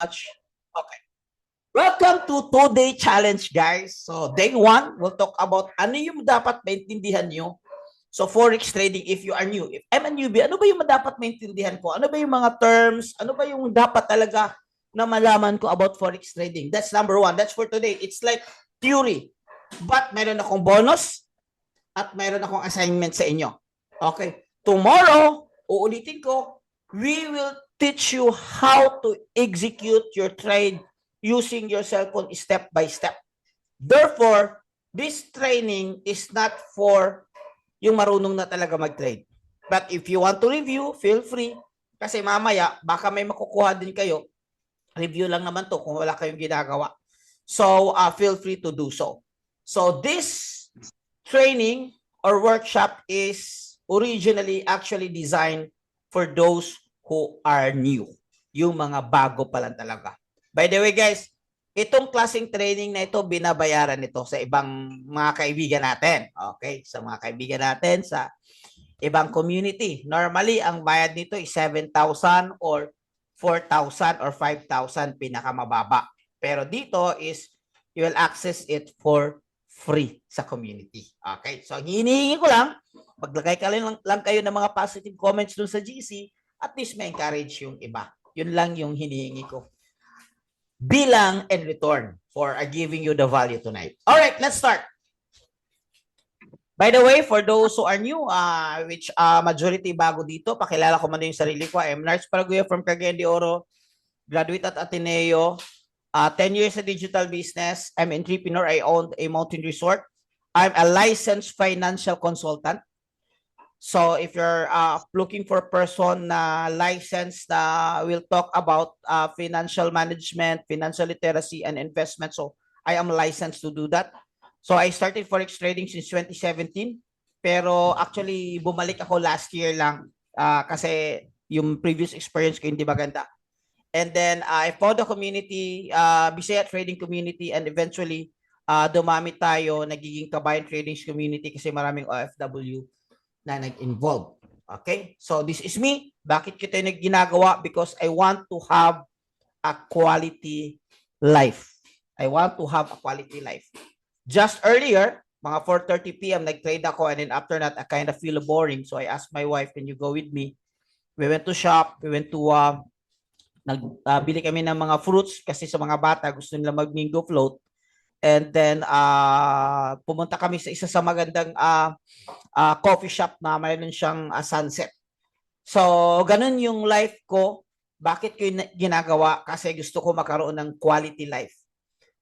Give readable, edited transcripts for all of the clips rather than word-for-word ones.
much. Okay. Welcome to 2-day challenge, guys. So, day 1, we'll talk about ano yung dapat maintindihan nyo. So, Forex trading, if you are new. If I'm a newbie, ano ba yung dapat maintindihan ko? Ano ba yung mga terms? Ano ba yung dapat talaga na malaman ko about Forex trading? That's number 1. That's for today. It's like theory. But meron akong bonus at meron akong assignment sa inyo. Okay. Tomorrow, uulitin ko, we will teach you how to execute your trade using your cell phone step by step. Therefore, this training is not for yung marunong na talaga mag-trade. But if you want to review, feel free. Kasi mamaya, baka may makukuha din kayo. Review lang naman to kung wala kayong ginagawa. So, feel free to do so. So, this training or workshop is originally actually designed for those who are new. Yung mga bago pa lang talaga. By the way, guys, itong klaseng training na ito, binabayaran ito sa ibang mga kaibigan natin. Okay? Sa mga kaibigan natin sa ibang community. Normally, ang bayad nito is 7,000 or 4,000 or 5,000 pinakamababa. Pero dito is you will access it for free sa community. Okay? So, hinihingi ko lang, maglagay ka lang kayo ng mga positive comments dun sa GC, at least may encourage yung iba. Yun lang yung hinihingi ko. Bilang and return for giving you the value tonight. All right, let's start. By the way, for those who are new, which majority bago dito, pakilala ko muna yung sarili ko. I'm Lars Paraguya from Cagayan de Oro, graduate at Ateneo, 10 years sa digital business. I'm an entrepreneur. I owned a mountain resort. I'm a licensed financial consultant. So if you're looking for a person na licensed na will talk about financial management, financial literacy, and investment, so I am licensed to do that. So I started Forex trading since 2017, pero actually bumalik ako last year lang kasi yung previous experience ko hindi maganda. And then I found a community, Bisaya Trading Community, and eventually dumami tayo, nagiging Kabayan Trading Community kasi maraming OFW na nag-involve. Okay? So this is me. Bakit kita ginagawa? Because I want to have a quality life. I want to have a quality life. Just earlier, mga 4:30 p.m. nag-trade ako, and then after that, I kind of feel boring. So I asked my wife, can you go with me? We went to shop. We went to, nagbili kami ng mga fruits kasi sa mga bata, gusto nila mag-mango float. And then, pumunta kami sa isa sa magandang coffee shop na mayroon siyang sunset. So, ganun yung life ko. Bakit ko ginagawa? Kasi gusto ko magkaroon ng quality life.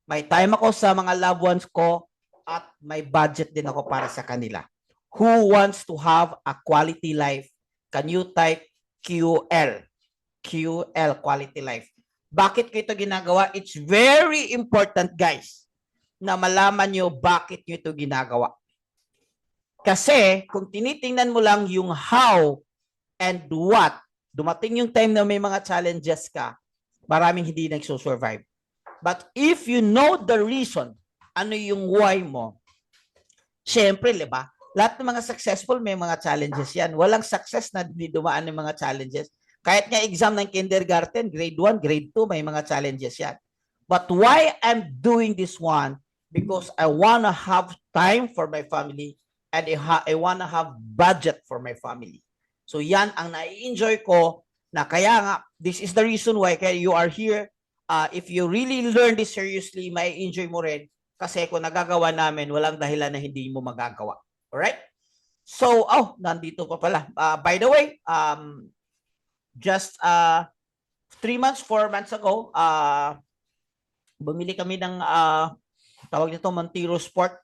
May time ako sa mga loved ones ko at may budget din ako para sa kanila. Who wants to have a quality life? Can you type QL? QL, quality life. Bakit ko ito ginagawa? It's very important, guys, na malaman nyo bakit nyo ito ginagawa. Kasi kung tinitingnan mo lang yung how and what, dumating yung time na may mga challenges ka, maraming hindi nagsusurvive. But if you know the reason, ano yung why mo, syempre, di ba? Lahat ng mga successful may mga challenges yan. Walang success na hindi dumaan ng mga challenges. Kahit nga exam ng kindergarten, grade 1, grade 2, may mga challenges yan. But why I'm doing this one? Because I want to have time for my family and I want to have budget for my family. So yan ang na-enjoy ko na kaya nga, this is the reason why you are here. If you really learn this seriously, may enjoy mo rin. Kasi kung nagagawa namin, walang dahilan na hindi mo magagawa. Alright? So, nandito pa pala. By the way, just 3 months, 4 months ago, bumili kami ng tawag nito Montero Sport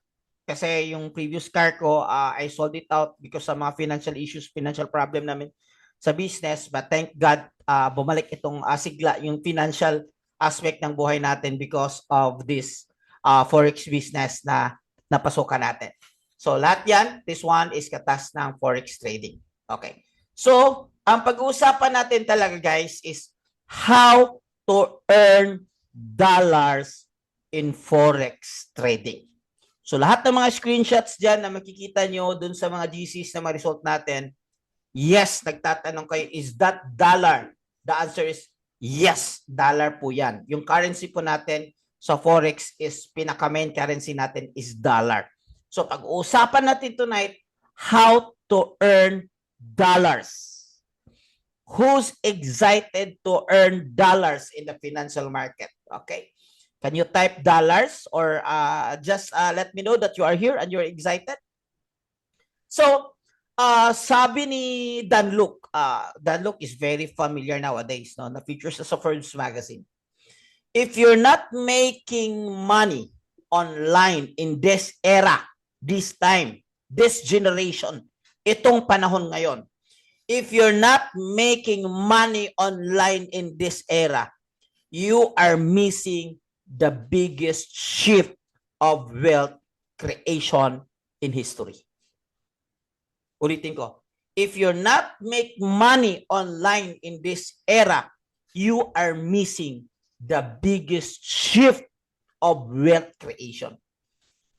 kasi yung previous car ko, I sold it out because sa mga financial issues, financial problem namin sa business. But thank God, bumalik itong sigla, yung financial aspect ng buhay natin because of this Forex business na napasukan natin. So lahat yan, this one is katas ng Forex trading. Okay. So, ang pag-uusapan natin talaga, guys, is how to earn dollars in Forex trading. So lahat ng mga screenshots dyan na makikita nyo dun sa mga GCs na ma-result natin, yes, nagtatanong kayo, is that dollar? The answer is Yes, dollar po yan. Yung currency po natin sa Forex is pinaka-main currency natin is dollar. So pag-uusapan natin tonight, how to earn dollars. Who's excited to earn dollars in the financial market? Okay. Can you type dollars or just let me know that you are here and you're excited? So, sabi ni Dan Luke is very familiar nowadays, no? Na features sa Forbes magazine. If you're not making money online in this era, this time, this generation, itong panahon ngayon, if you're not making money online in this era, you are missing the biggest shift of wealth creation in history. Ulitin ko, if you're not make money online in this era, you are missing the biggest shift of wealth creation.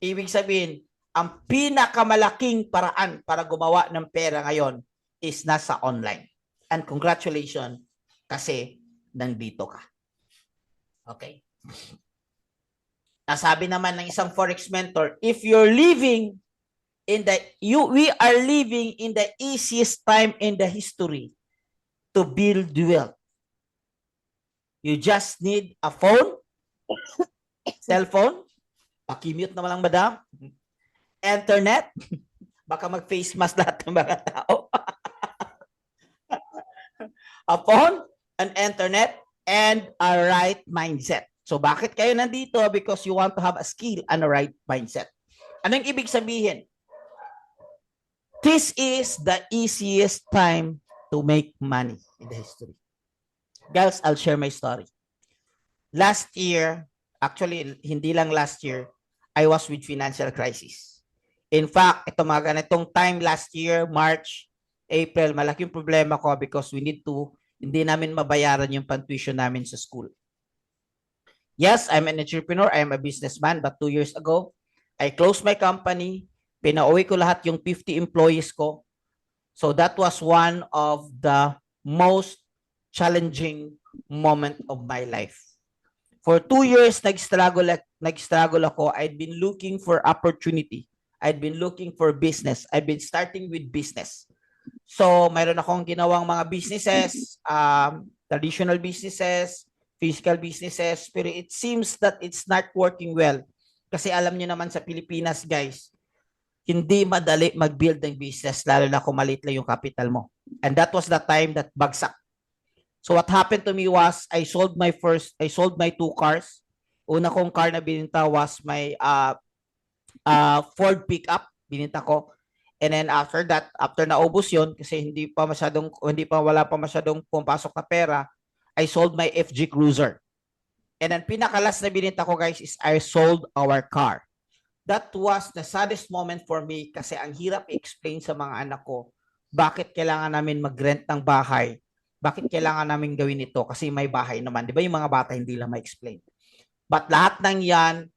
Ibig sabihin, ang pinakamalaking paraan para gumawa ng pera ngayon is nasa online. And congratulations, kasi nandito ka. Okay? Nasabi naman ng isang Forex mentor, if you're living we are living in the easiest time in the history to build wealth. You just need a phone, cell phone, pakimute naman lang madam, internet, baka mag-face mask lahat ng mga tao. A phone, an internet, and a right mindset. So bakit kayo nandito? Because you want to have a skill and a right mindset. Anong ibig sabihin? This is the easiest time to make money in the history. Guys, I'll share my story. Last year, actually, hindi lang last year, I was with financial crisis. In fact, ito mga ganitong time last year, March, April, malaking problema ko because hindi namin mabayaran yung tuition namin sa school. Yes, I'm an entrepreneur, I'm a businessman, but 2 years ago, I closed my company, pinauwi ko lahat yung 50 employees ko. So that was one of the most challenging moment of my life. For 2 years, nag-struggle ako. I'd been looking for opportunity. I'd been looking for business. I've been starting with business. So mayroon akong ginawang mga businesses, traditional businesses, physical businesses, pero it seems that it's not working well. Kasi alam niyo naman sa Pilipinas, guys, hindi madali mag-build ng business, lalo na kung maliit lang yung capital mo. And that was the time that bagsak. So what happened to me was, I sold my 2 cars. Una kong car na bininta was my Ford pickup, bininta ko. And then after that, after naubos yun, kasi wala pa masyadong pumapasok na pera, I sold my FG Cruiser. And then pinakalas na bininta ko, guys, is I sold our car. That was the saddest moment for me kasi ang hirap i-explain sa mga anak ko bakit kailangan namin mag-rent ng bahay, bakit kailangan namin gawin ito kasi may bahay naman. Di ba yung mga bata hindi lang ma-explain. But lahat ng yan,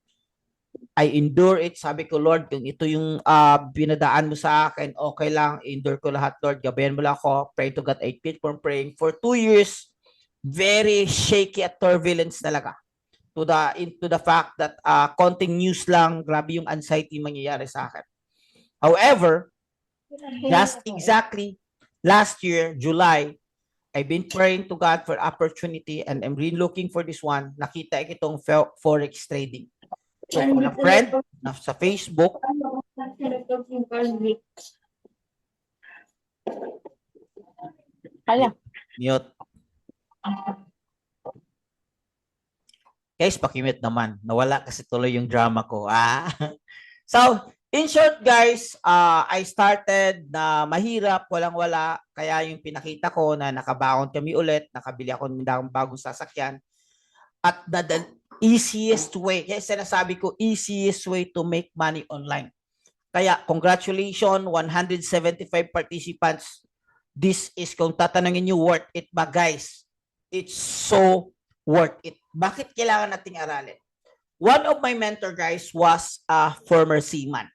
I endure it. Sabi ko, Lord, kung ito yung binadaan mo sa akin, okay lang, endure ko lahat, Lord. Gabayan mo lang ako. Pray to God. I quit from praying. For 2 years, very shaky at turbulence talaga. To the fact that konting news lang, grabe yung anxiety mangyayari sa akin. However, just exactly last year, July, I've been praying to God for opportunity and I'm really looking for this one. Nakita ko itong Forex trading. So, for a friend sa Facebook, mute. Guys, pakimute naman. Nawala kasi tuloy yung drama ko. So, in short, guys, I started na mahirap, walang-wala. Kaya yung pinakita ko na nakabaon kami ulit, nakabili ako ng bagong sasakyan. At the easiest way, kaya sinasabi ko, easiest way to make money online. Kaya, congratulations, 175 participants. This is, kung tatanungin nyo, worth it ba, guys? It's so worth it. Bakit kailangan nating aralin? One of my mentor, guys, was a former seaman.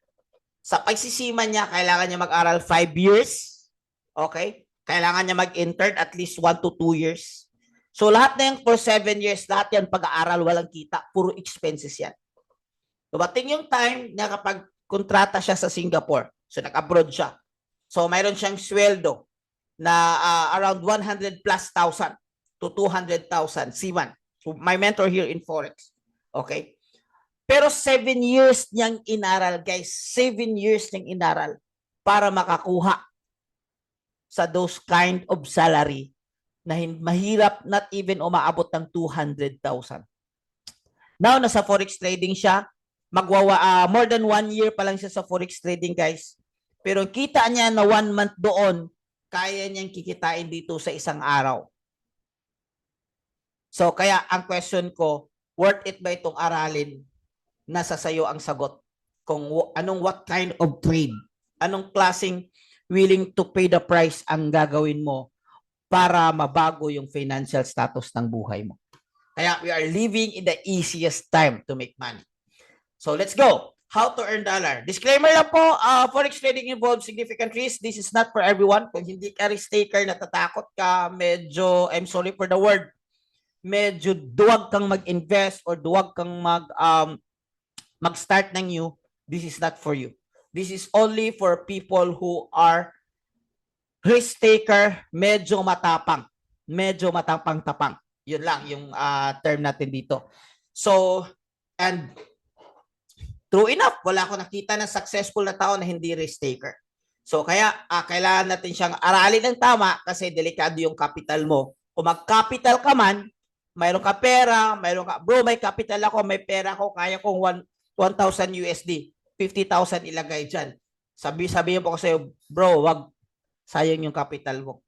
Sa pagsisiman niya, kailangan niya mag-aral 5 years. Okay? Kailangan niya mag-intern at least 1 to 2 years. So lahat na yan for 7 years, lahat yan pag-aaral, walang kita, puro expenses yan. Dumating yung time na kapag kontrata siya sa Singapore, so nag-abroad siya. So mayroon siyang sweldo na around 100 plus thousand to 200,000 Siman. So my mentor here in Forex. Okay? Pero 7 years niyang inaral, guys. 7 years niyang inaral para makakuha sa those kind of salary na mahirap, not even umaabot ng 200,000. Now, nasa Forex trading siya. More than 1 year pa lang siya sa Forex trading, guys. Pero kita niya na 1 month doon, kaya niyang kikitain dito sa isang araw. So, kaya ang question ko, worth it ba itong aralin? Nasa sayo ang sagot. Kung what kind of trade, anong klaseng willing to pay the price ang gagawin mo para mabago yung financial status ng buhay mo. Kaya we are living in the easiest time to make money. So let's go. How to earn dollar. Disclaimer lang po, Forex trading involves significant risk. This is not for everyone. Kung hindi ka risk taker, natatakot ka, medyo, I'm sorry for the word, medyo duwag kang mag-invest or duwag kang mag-start ng new, this is not for you. This is only for people who are risk taker, medyo matapang-tapang. Yun lang yung term natin dito. So, and true enough, wala akong nakita na successful na tao na hindi risk taker. So, kaya kailangan natin siyang aralin ng tama kasi delikado yung capital mo. Kung mag-capital ka man, mayroon ka pera, bro, may capital ako, may pera ako, kaya kong 1,000 USD, 50,000 ilagay dyan. Sabihin po ko sa'yo, bro, wag, sayang yung capital mo.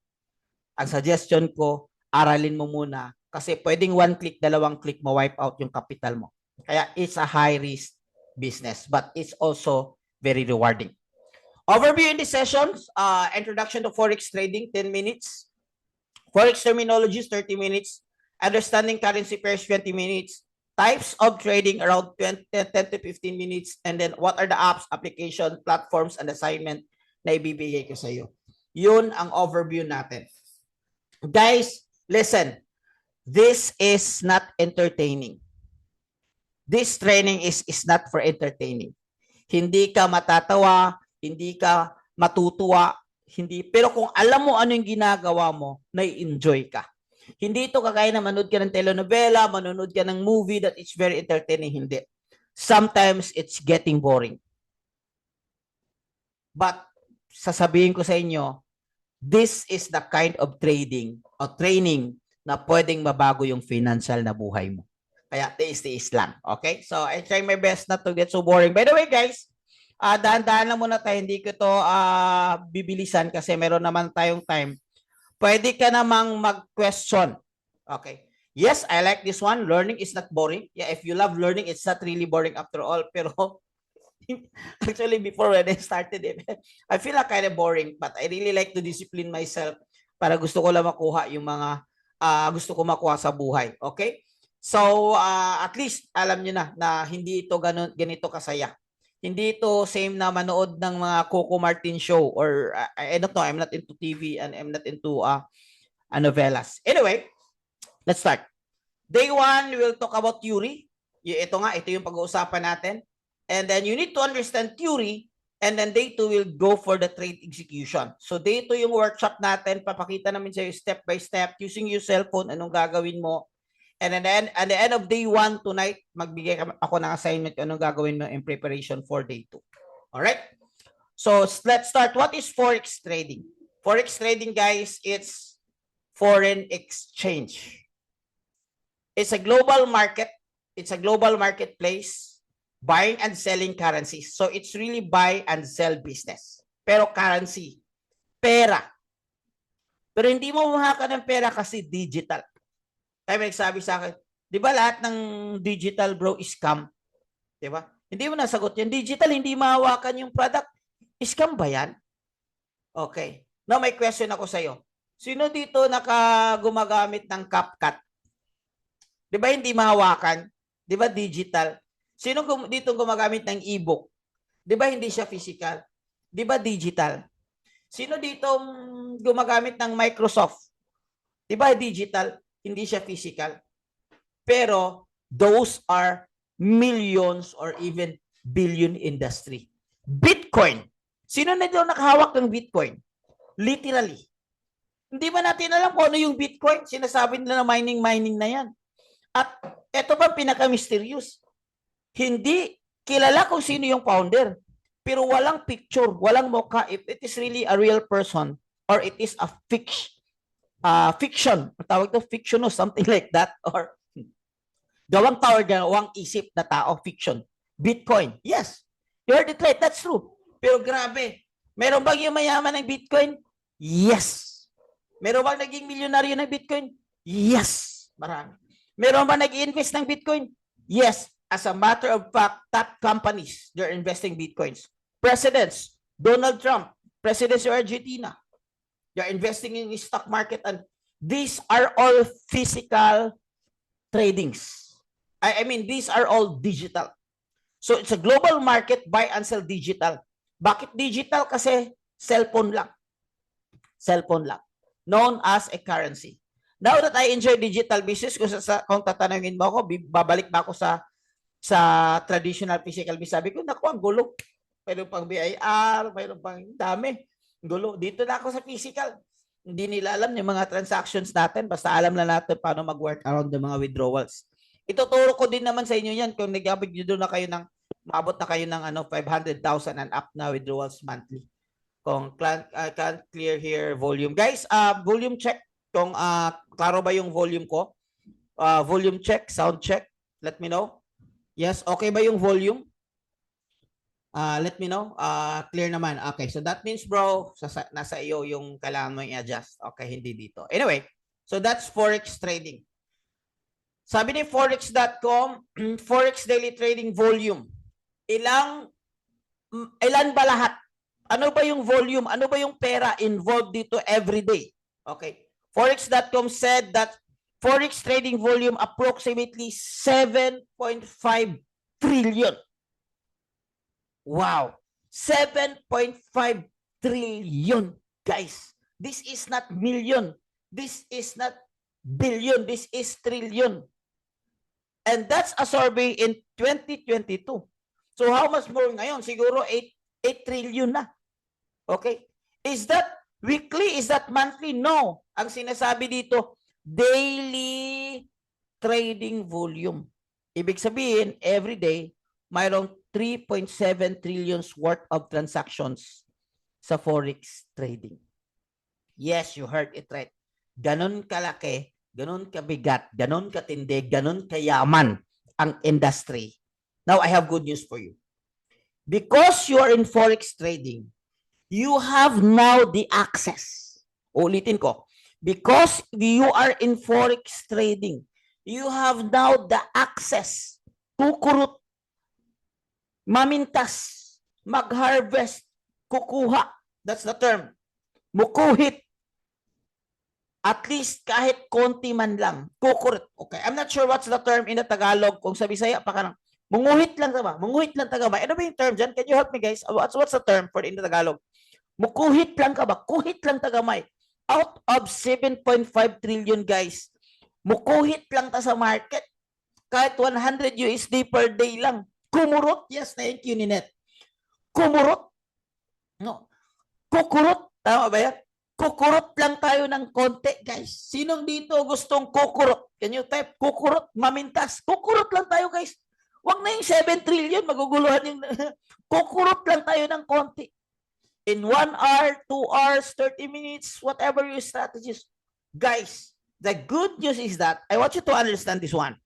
Ang suggestion ko, aralin mo muna kasi pwedeng 1 click, 2 click ma-wipe out yung capital mo. Kaya it's a high risk business but it's also very rewarding. Overview in this session, introduction to Forex trading, 10 minutes. Forex terminologies, 30 minutes. Understanding currency pairs, 20 minutes. Types of trading, around 10 to 15 minutes. And then what are the apps, application, platforms, and assignment na ibibigay ko sa iyo. Yun ang overview natin. Guys, listen. This is not entertaining. This training is not for entertaining. Hindi ka matatawa, hindi ka matutuwa, pero kung alam mo ano yung ginagawa mo, nai-enjoy ka. Hindi ito kagaya na manood ka ng telenovela, manonood ka ng movie that is very entertaining, hindi. Sometimes it's getting boring. But sasabihin ko sa inyo, this is the kind of trading o training na pwedeng mabago yung financial na buhay mo. Kaya tiis-tiis lang. Okay? So, I try my best not to get so boring. By the way, guys, dahan-dahan lang muna tayo. Hindi ko to bibilisan kasi meron naman tayong time. Pwede ka namang mag-question. Okay? Yes, I like this one. Learning is not boring. Yeah, if you love learning, it's not really boring after all. Pero actually, before when I started it, I feel like kind of boring, but I really like to discipline myself para gusto ko lang makuha yung mga gusto ko makuha sa buhay. Okay? So, at least alam nyo na hindi ito ganito kasaya. Hindi ito same na manood ng mga Coco Martin show or I don't know, I'm not into TV and I'm not into novelas. Anyway, let's start. Day 1, we will talk about theory. Ito yung pag-uusapan natin. And then you need to understand theory and then day 2 will go for the trade execution. So day 2 yung workshop natin, papakita namin sa'yo step by step using your cellphone, anong gagawin mo. And then at the end of day 1 tonight, magbigay ako ng assignment anong gagawin mo in preparation for day 2. Alright? So let's start. What is Forex trading? Forex trading, guys, it's foreign exchange. It's a global market. It's a global marketplace. Buying and selling currencies. So it's really buy and sell business. Pero currency, pera. Pero hindi mo mahaka ng pera kasi digital. Kaya may nagsabi sa akin, di ba lahat ng digital, bro, is scam? Di ba? Hindi mo nasagot yan. Digital, hindi mahawakan yung product. Scam ba yan? Okay. Now, may question ako sa'yo. Sino dito gumagamit ng CapCut? Di ba hindi mahawakan? Di ba digital? Sino dito gumagamit ng e-book? Di ba hindi siya physical? Di ba digital? Sino dito gumagamit ng Microsoft? Di ba digital? hindi siya physical. Pero those are millions or even billion industry. Bitcoin. Sino na daw nakahawak ng Bitcoin? Literally. Hindi ba natin alam kung ano yung Bitcoin? Sinasabi nila na mining na yan. At ito ba pinaka-mysterious? Hindi kilala kung sino yung founder. Pero walang picture, walang mukha if it is really a real person or it is a fiction. Tawag to fiction or something like that. Or gawang tao, gawang isip na tao, fiction. Bitcoin. Yes. You heard it right. That's true. Pero grabe. Meron bang yung mayaman ng Bitcoin? Yes. Meron bang naging milyonaryo ng Bitcoin? Yes. Marami. Meron bang nag-invest ng Bitcoin? Yes. As a matter of fact, top companies, they're investing Bitcoins. Presidents, Donald Trump, President of Argentina, they're investing in the stock market, and these are all physical tradings. I mean, these are all digital. So it's a global market, buy and sell digital. Bakit digital? Kasi cellphone lang. Cellphone lang. Known as a currency. Now that I enjoy digital business, kung tatanungin mo ako, babalik ba ako sa traditional physical business? Sabi ko, naku, ang gulo. Mayroon pang BIR, mayroon pang dami. Gulo. Dito na ako sa physical. Hindi nila alam yung mga transactions natin. Basta alam na natin paano mag-work around the mga withdrawals. Ituturo ko din naman sa inyo yan kung nag-abigyo na kayo ng maabot na kayo ng 500,000 and up na withdrawals monthly. Kung can't clear here volume. Guys, volume check. Kung klaro ba yung volume ko. Volume check, sound check. Let me know. Yes, okay ba yung volume? Let me know. Clear naman. Okay, so that means bro, nasa iyo yung kailangan mo i-adjust. Okay, hindi dito. Anyway, so that's Forex trading. Sabi ni Forex.com, Forex daily trading volume. Ilan ba lahat? Ano ba yung volume? Ano ba yung pera involved dito every day? Okay. Forex.com said that Forex trading volume approximately 7.5 trillion. Wow. 7.5 trillion, guys. This is not million. This is not billion. This is trillion. And that's a survey in 2022. So how much more ngayon? Siguro 8 trillion na. Okay? Is that weekly? Is that monthly? No. Ang sinasabi dito, daily trading volume. Ibig sabihin, every day, mayroong 3.7 trillion worth of transactions sa Forex trading. Yes, you heard it right. Ganon kalaki, ganon kabigat, ganon katindi, ganon kayaman ang industry. Now, I have good news for you. Because you are in Forex trading, you have now the access. Ulitin ko. Because you are in Forex trading, you have now the access. Kukurot, mamintas, mag-harvest, kukuha. That's the term. Mukuhit. At least kahit konti man lang. Kukurot. Okay, I'm not sure what's the term in the Tagalog. Kung sa Bisaya, pa ka nang, munguhit lang ba? Munguhit lang taga ba? Ano ba yung term dyan? Can you help me guys? What's the term for in the Tagalog? Mukuhit lang ka ba? Kuhit lang tagamay. Out of 7.5 trillion, guys, mukuhit lang ta sa market. Kahit 100 USD per day lang. Kumurot. Yes, thank you, Ninette. Kumurot. No. Kukurot. Tama ba yan? Kukurot lang tayo ng konti, guys. Sinong dito gustong kukurot? Can you type kukurot? Mamintas. Kukurot lang tayo, guys. Wag na yung 7 trillion. Maguguluhan yung kukurot lang tayo ng konti. In 1 hour, 2 hours, 30 minutes, whatever your strategies. Guys, the good news is that, I want you to understand this one.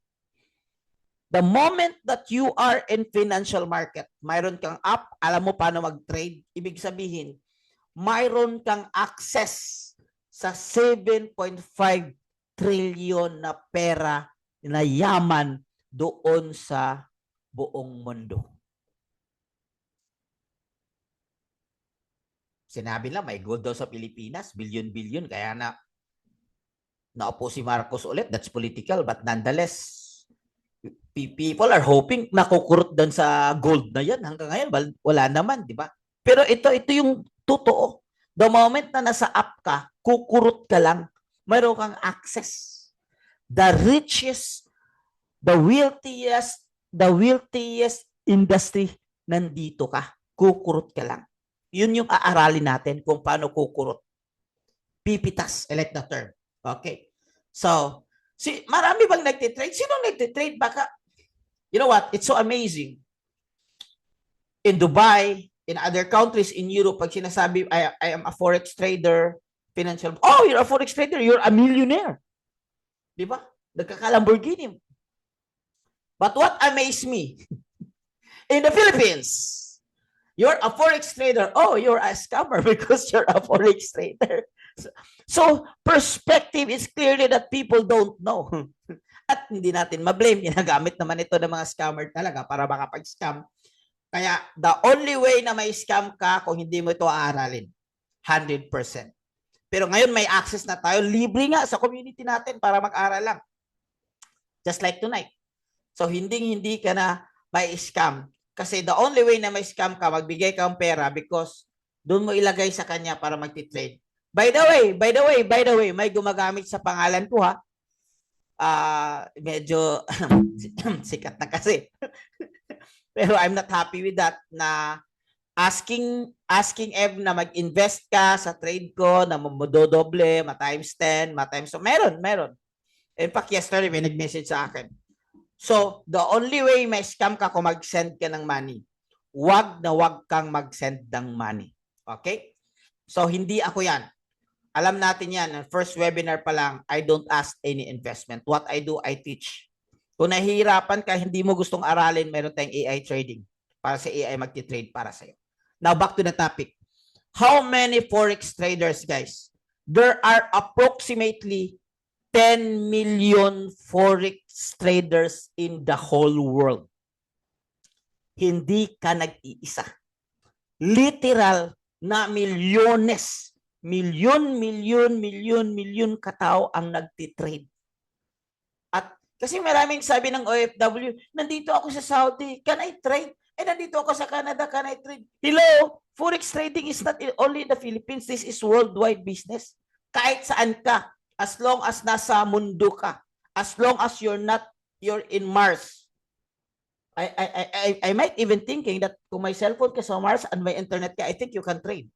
The moment that you are in financial market, mayroon kang app, alam mo paano mag-trade, ibig sabihin, mayroon kang access sa 7.5 trillion na pera na yaman doon sa buong mundo. Sinabi lang, may gold daw sa Pilipinas, billion-billion, kaya naupo si Marcos ulit. That's political, but nonetheless, people are hoping nakukurot doon sa gold na yan. Hanggang ngayon, wala naman, di ba? Pero ito yung totoo. The moment na nasa app ka, kukurot ka lang, mayroon kang access The richest, the wealthiest industry, nandito ka. Kukurot ka lang. Yun yung aaralin natin kung paano kukurot. Pipitas, I like the term. Okay. So, marami bang nagtitrade? Sino nagtitrade? Baka, you know what? It's so amazing. In Dubai, in other countries, in Europe, pag sinasabi, I am a forex trader, financial, oh, you're a forex trader, you're a millionaire. Di ba? Nagkaka-Lamborghini. But what amazed me, in the Philippines, you're a forex trader. Oh, you're a scammer because you're a forex trader. So, perspective is clearly that people don't know. At hindi natin ma-blame. Ginagamit naman ito ng mga scammer talaga para makapag-scam. Kaya, the only way na may scam ka kung hindi mo ito aaralin. 100%. Pero ngayon may access na tayo. Libre nga sa community natin para mag-aral lang. Just like tonight. So, hindi ka na may scam. Kasi the only way na may scam ka, magbigay ka ng pera because doon mo ilagay sa kanya para magti-trade. By the way, may gumagamit sa pangalan ko ha. Medyo sikat na kasi. Pero I'm not happy with that na asking Ev na mag-invest ka sa trade ko na madodoble, ma-times 10, ma-times so meron. In fact, yesterday may nag-message sa akin. So, the only way may scam ka kung mag-send ka ng money. Wag kang mag-send ng money. Okay? So, hindi ako yan. Alam natin yan. First webinar pa lang, I don't ask any investment. What I do, I teach. Kung nahihirapan ka, hindi mo gustong aralin, meron tayong AI trading para sa AI magti-trade para sa'yo. Now, back to the topic. How many forex traders, guys? There are approximately 10 million forex traders in the whole world. Hindi ka nag-iisa. Literal na milyones. Milyon katao ang nagtitrade. At kasi maraming sabi ng OFW, nandito ako sa Saudi, can I trade? Nandito ako sa Canada, can I trade? Hello, forex trading is not only in the Philippines, this is worldwide business. Kahit saan ka, as long as nasa mundo ka, as long as you're in Mars. I might even thinking that kung may cellphone ka sa Mars and may internet ka, I think you can trade.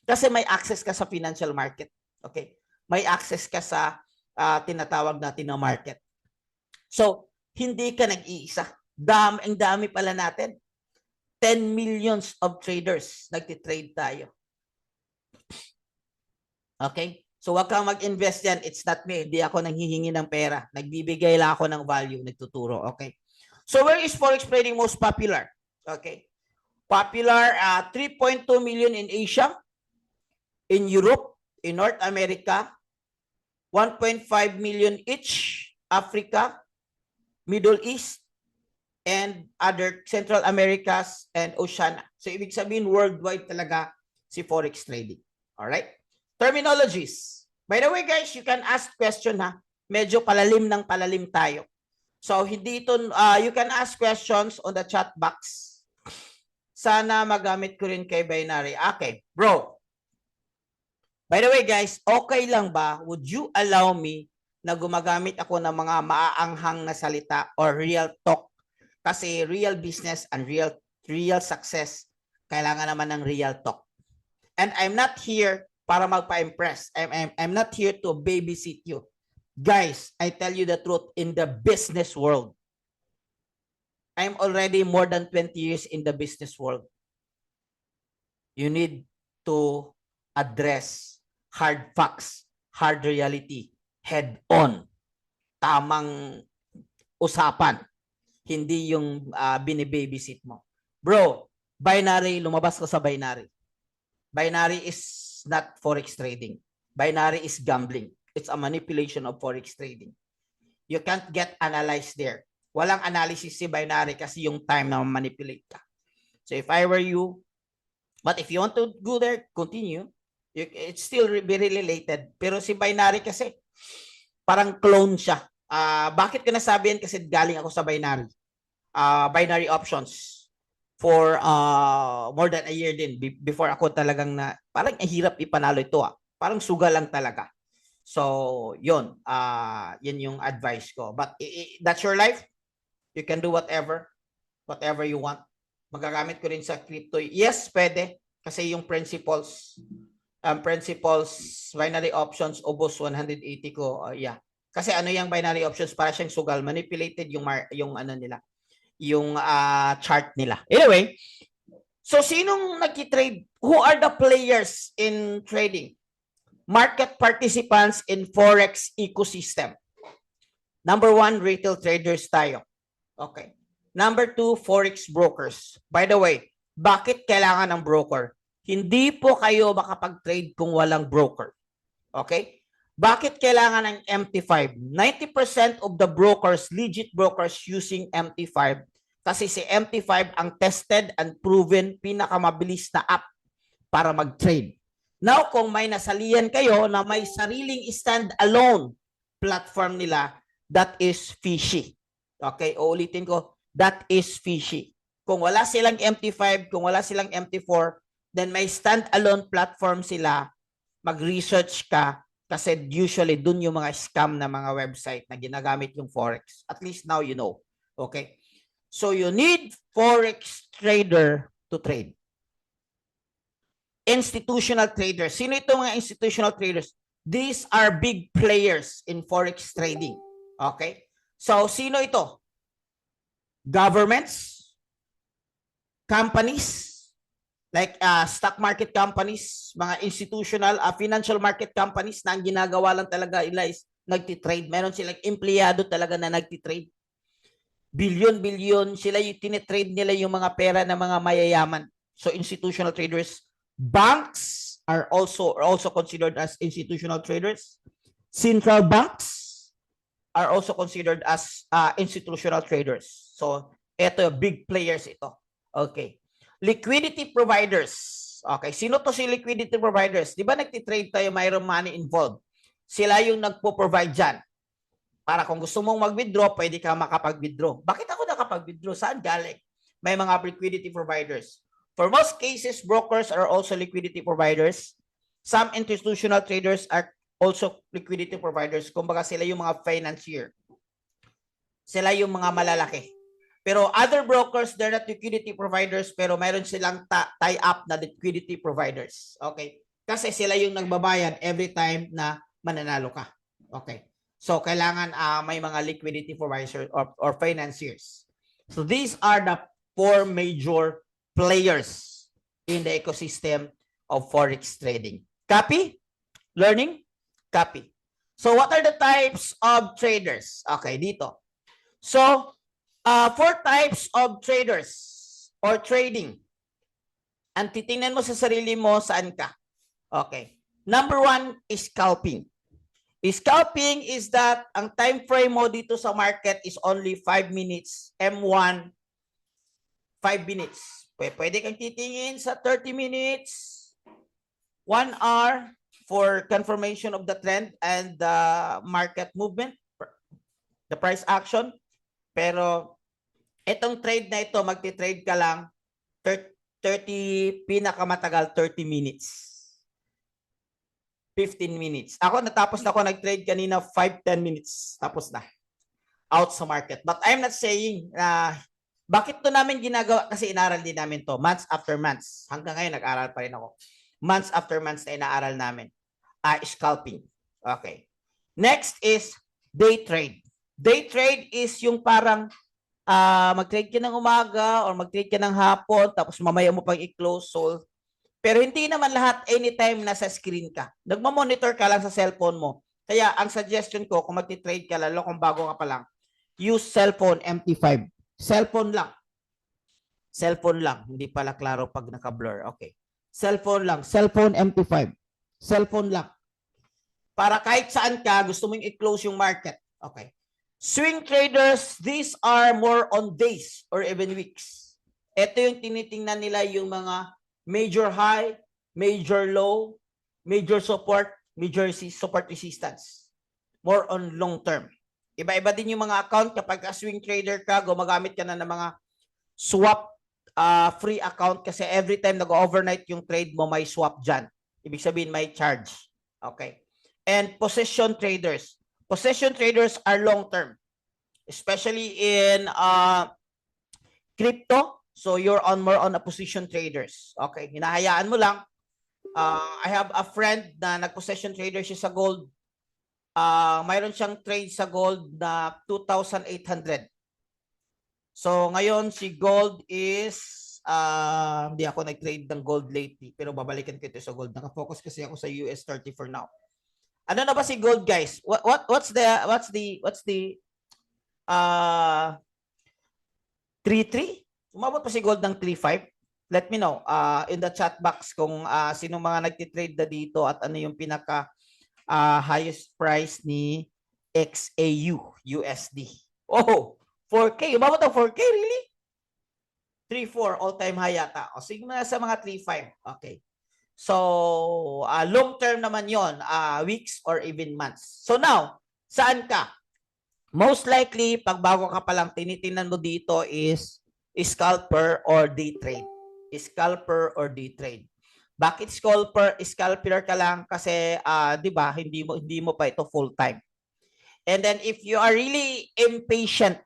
Kasi may access ka sa financial market. Okay? May access ka sa tinatawag natin na market. So, hindi ka nag-iisa. Ang dami pala natin. 10 millions of traders nagtitrade tayo. Okay? So, wag kang mag-invest yan. It's not me. Hindi ako nanghihingi ng pera. Nagbibigay lang ako ng value. Nagtuturo. Okay? So, where is forex trading most popular? Okay? Popular, 3.2 million in Asia, in Europe, in North America, 1.5 million each, Africa, Middle East, and other Central Americas and Oceania. So, ibig sabihin, worldwide talaga si forex trading. Alright? Terminologies. By the way, guys, you can ask question ha. Medyo palalim ng palalim tayo. So, hindi ito, you can ask questions on the chat box. Sana magamit ko rin kay Binary. Okay, bro. By the way, guys, okay lang ba? Would you allow me na gumagamit ako ng mga maaanghang na salita or real talk? Kasi real business and real success, kailangan naman ng real talk. And I'm not here para magpa-impress. I'm not here to babysit you. Guys, I tell you the truth, in the business world, I'm already more than 20 years in the business world. You need to address hard facts, hard reality, head on. Tamang usapan. Hindi yung binibabysit mo. Bro, binary, lumabas ka sa binary. Binary is not forex trading. Binary is gambling. It's a manipulation of forex trading. You can't get analyzed there. Walang analysis si binary kasi yung time na manipulate ka. So if I were you, but if you want to go there, continue. It's still very related. Pero si binary kasi, parang clone siya. Bakit ko nasabihan? Kasi galing ako sa binary. Binary options for more than a year din before ako talagang na, parang hirap ipanalo ito. Parang suga lang talaga. So, yun. Yun yung advice ko. But that's your life. You can do whatever you want. Magagamit ko rin sa crypto. Yes, pwede. Kasi yung principles, binary options, ubos 180 ko. Yeah. Kasi ano yung binary options? Para siyang sugal. Manipulated yung ano nila. Yung chart nila. Anyway, so sinong nagki-trade? Who are the players in trading? Market participants in Forex ecosystem. Number 1, retail traders tayo. Okay. Number 2, Forex brokers. By the way, bakit kailangan ng broker? Hindi po kayo makapag-trade kung walang broker. Okay? Bakit kailangan ng MT5? 90% of the brokers, legit brokers using MT5 kasi si MT5 ang tested and proven pinakamabilis na app para mag-trade. Now, kung may nasalihan kayo na may sariling stand-alone platform nila, that is fishy. Okay, uulitin ko, that is fishy. Kung wala silang MT5, kung wala silang MT4, then may stand-alone platform sila, mag-research ka, kasi usually dun yung mga scam na mga website na ginagamit yung Forex. At least now you know. Okay? So you need Forex trader to trade. Institutional traders. Sino itong mga institutional traders? These are big players in Forex trading. Okay? So, sino ito? Governments, companies, like stock market companies, mga institutional, financial market companies na ang ginagawa lang talaga nila is nagtitrade. Meron silang empleyado talaga na nagtitrade. Bilyon-bilyon, sila yung tinitrade nila yung mga pera ng mga mayayaman. So, institutional traders. Banks are also considered as institutional traders. Central banks are also considered as institutional traders. So, ito, big players ito. Okay. Liquidity providers. Okay, sino to si liquidity providers? Di ba nagtitrade tayo, mayroong money involved? Sila yung nagpo-provide dyan. Para kung gusto mong mag-withdraw, pwede ka makapag-withdraw. Bakit ako nakapag-withdraw? Saan galing? May mga liquidity providers. For most cases, brokers are also liquidity providers. Some institutional traders are also liquidity providers. Kumbaga sila yung mga financier. Sila yung mga malalaki. Pero other brokers, they're not liquidity providers, pero mayroon silang tie-up na liquidity providers. Okay? Kasi sila yung nagbabayad every time na mananalo ka. Okay? So, kailangan may mga liquidity providers or financiers. So, these are the 4 major players in the ecosystem of Forex trading. Copy? Learning? Copy. So, what are the types of traders? Okay, dito. So, 4 types of traders or trading. Ang titingnan mo sa sarili mo, saan ka? Okay. Number 1 is scalping. Scalping is that ang time frame mo dito sa market is only 5 minutes. M1, 5 minutes. Pwede kang titingin sa 30 minutes, 1 hour for confirmation of the trend and the market movement, the price action. Pero itong trade na ito, magti-trade ka lang 30, pinakamatagal 30 minutes. 15 minutes. Ako, natapos na ako nag-trade kanina 5-10 minutes. Tapos na. Out sa market. But I'm not saying na bakit to namin ginagawa? Kasi inaral din namin to. Months after months. Hanggang ngayon, nag-aral pa rin ako. Months after months na inaaral namin. Scalping. Okay. Next is day trade. Day trade is yung parang mag-trade ka ng umaga or mag-trade ka ng hapon tapos mamaya mo pang i-close. So, pero hindi naman lahat anytime nasa screen ka. Nagmamonitor ka lang sa cellphone mo. Kaya ang suggestion ko kung magti-trade ka lalo kung bago ka pa lang, use cellphone MT5. Cellphone lang. Cellphone lang. Hindi pala klaro pag naka-blur. Okay. Cellphone lang. Cellphone MT5. Cellphone lang. Para kahit saan ka, gusto mong i-close yung market. Okay. Swing traders, these are more on days or even weeks. Ito yung tinitingnan nila yung mga major high, major low, major support, major support resistance. More on long term. Iba-iba din yung mga account. Kapag swing trader ka, gumagamit ka na ng mga swap free account kasi every time nag-overnight yung trade mo, may swap dyan. Ibig sabihin, may charge. Okay. and position traders. Position traders are long-term, especially in crypto. So you're more on a position traders. Okay, hinahayaan mo lang. I have a friend na nag-position trader siya sa gold. Mayroon siyang trade sa gold na 2,800. So ngayon si gold is hindi ako nag-trade ng gold lately, pero babalikan ko ito sa gold. Naka-focus kasi ako sa US 30 for now. Ano na ba si gold, guys? What's the 3.3? Umabot pa si gold ng 3.5? Let me know in the chat box kung sino mga nagtitrade na dito at ano yung pinaka highest price ni XAU USD. Oh, 4K. Umabot ng 4K, really? 3.4 all-time high yata. O sige na sa mga 3.5. Okay. So, long term naman yon, weeks or even months. So now, saan ka? Most likely, pag bago ka pa lang, tinitingnan mo dito is scalper or day trade. Scalper or day trade. Bakit scalper ka lang? Kasi, di ba, hindi mo pa ito full time. And then, if you are really impatient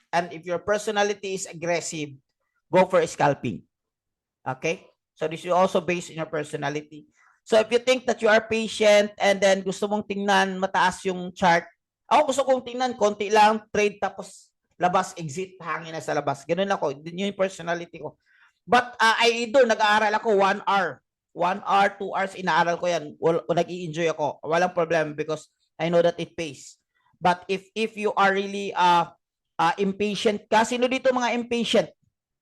and if your personality is aggressive, go for scalping. Okay? So this is also based on your personality. So if you think that you are patient and then gusto mong tingnan mataas yung chart, ako gusto kong tingnan konti lang, trade tapos labas, exit, hangin na sa labas. Ganun ako. Yun yung personality ko. But either nag-aaral ako 1 hour. 1 hour, 2 hours, inaaral ko yan. Nag-i-enjoy ako. Walang problem because I know that it pays. But if you are really impatient ka, sino dito mga impatient?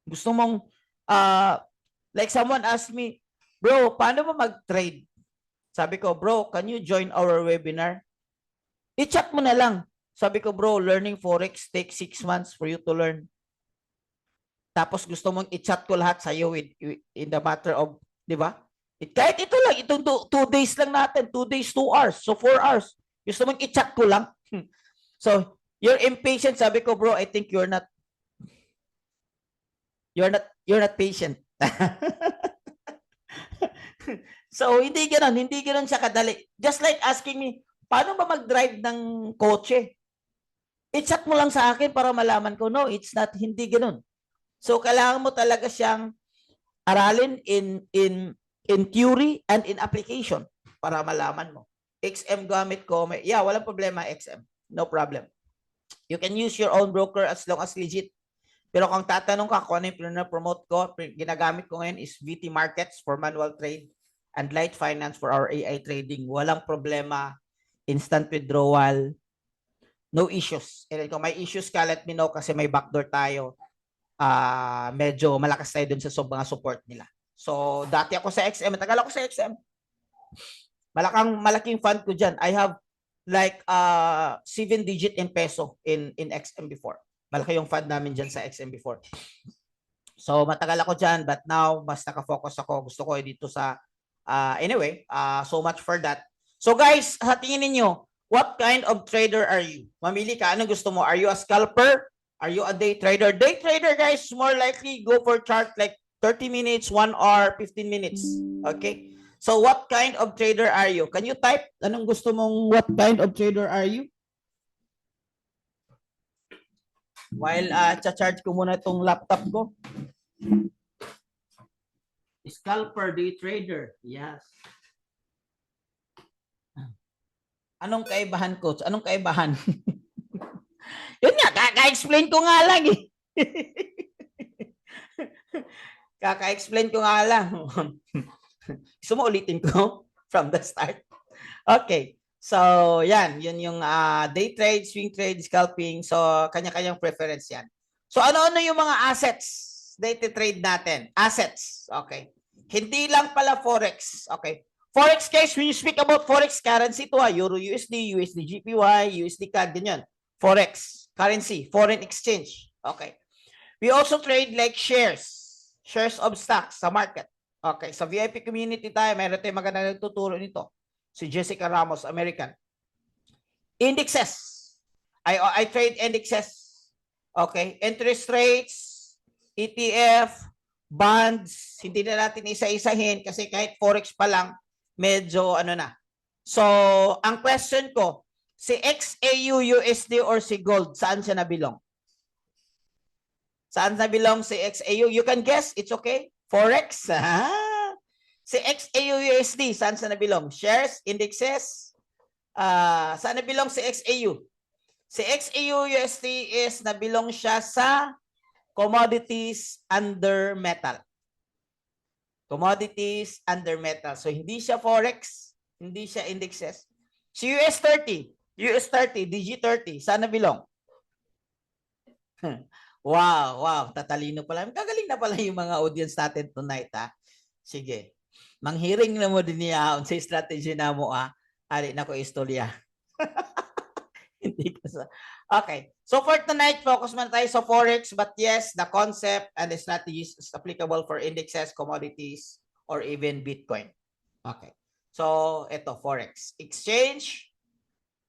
Gusto mong like someone asked me, bro, paano ba mag-trade? Sabi ko, bro, can you join our webinar? I-chat mo na lang. Sabi ko, bro, learning Forex takes 6 months for you to learn. Tapos gusto mong i-chat ko lahat sa'yo in the matter of, di ba? Kahit ito lang, itong 2 days lang natin, 2 days, 2 hours, so 4 hours. Gusto mong i-chat ko lang. So, you're impatient. Sabi ko, bro, I think you're not patient. So, hindi ganoon siya kadali. Just like asking me, paano ba mag-drive ng kotse? I-chat mo lang sa akin para malaman ko. No, it's not, hindi ganoon. So, kailangan mo talaga siyang aralin in theory and in application para malaman mo. XM gamit ko, walang problema XM. No problem. You can use your own broker as long as legit. Pero kung tatanong ka kung ano yung promote ko, ginagamit ko ngayon is VT Markets for manual trade and Light Finance for our AI trading. Walang problema. Instant withdrawal. No issues. And kung may issues ka, let me know kasi may backdoor tayo. Medyo malakas tayo dun sa mga support nila. So, dati ako sa XM. Matagal ako sa XM. Malaking fund ko dyan. I have like 7 digit in peso in XM before. Malaki yung fund namin dyan sa XM before. So, matagal ako dyan, but now, mas nakafocus ako. Gusto ko dito sa, anyway, so much for that. So, guys, sa tingin ninyo, what kind of trader are you? Mamili ka, anong gusto mo? Are you a scalper? Are you a day trader? Day trader, guys, more likely go for chart like 30 minutes, 1 hour, 15 minutes. Okay? So, what kind of trader are you? Can you type? Anong gusto mong, what kind of trader are you? While cha-charge ko muna itong laptop ko. Scalper, day trader. Yes. Anong kaibahan, coach? Anong kaibahan? Yun nga, kaka-explain ko nga lang eh. Kaka-explain ko nga lang. Gusto mo ulitin ko from the start? Okay. So, yun yung day trade, swing trade, scalping. So, kanya-kanyang preference yan. So, ano-ano yung mga assets day trade natin? Assets. Okay. Hindi lang pala Forex. Okay. Forex case, when you speak about Forex currency, ito Euro USD, USD GPY, USD CAD, ganyan. Forex, currency, foreign exchange. Okay. We also trade like shares of stocks sa market. Okay. Sa VIP community tayo, mayroon tayong maganda nagtuturo nito. Si Jessica Ramos, American. Indexes. I trade indexes. Okay. Interest rates, ETF, bonds. Hindi na natin isa-isahin kasi kahit Forex pa lang, medyo ano na, So, ang question ko, si XAU USD or si gold, saan siya nabilong? Saan nabilong si XAU? You can guess, it's okay. Forex. Si XAU USD, saan siya nabilong? Shares, indexes. Saan nabilong si XAU? Si XAU USD is nabilong siya sa commodities under metal. Commodities under metal. So, hindi siya Forex, hindi siya indexes. Si US30, DG30, saan nabilong? Wow, tatalino pala. Kagaling na pala yung mga audience natin tonight, ha? Sige. Manghiring na mo din niya sa strategy na mo, ha? Ali na ko istorya. Hindi ka sa... Okay. So for tonight, focus man tayo sa Forex, but yes, the concept and the strategies is applicable for indexes, commodities, or even Bitcoin. Okay. So, ito, Forex. Exchange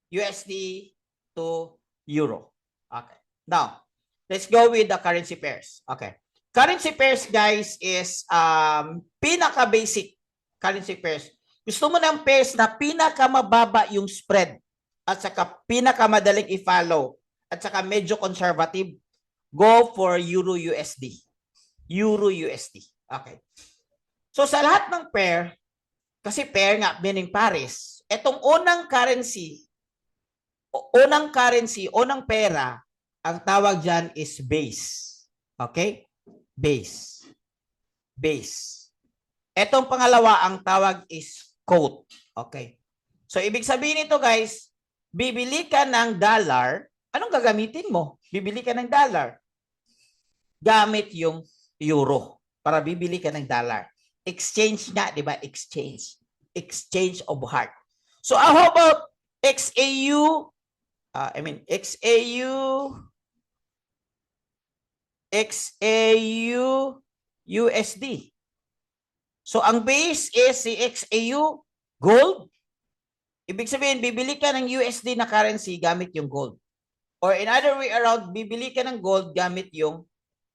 USD to Euro. Okay. Now, let's go with the currency pairs. Okay. Currency pairs, guys, is pinaka-basic currency pairs. Gusto mo ng pairs na pinaka-mababa yung spread at saka pinaka-madaling i-follow at saka medyo conservative, go for Euro USD. Euro USD. Okay. So, sa lahat ng pair, kasi pair nga, meaning pares, etong unang pera, ang tawag dyan is base. Okay? Base. Etong pangalawa, ang tawag is quote. Okay? So, ibig sabihin nito, guys, bibili ka ng dollar, anong gagamitin mo? Bibili ka ng dollar. Gamit yung euro para bibili ka ng dollar. Exchange nga, di ba? Exchange of heart. So, how about XAU? XAU USD. So, ang base is si XAU gold. Ibig sabihin, bibili ka ng USD na currency gamit yung gold. Or in other way around, bibili ka ng gold gamit yung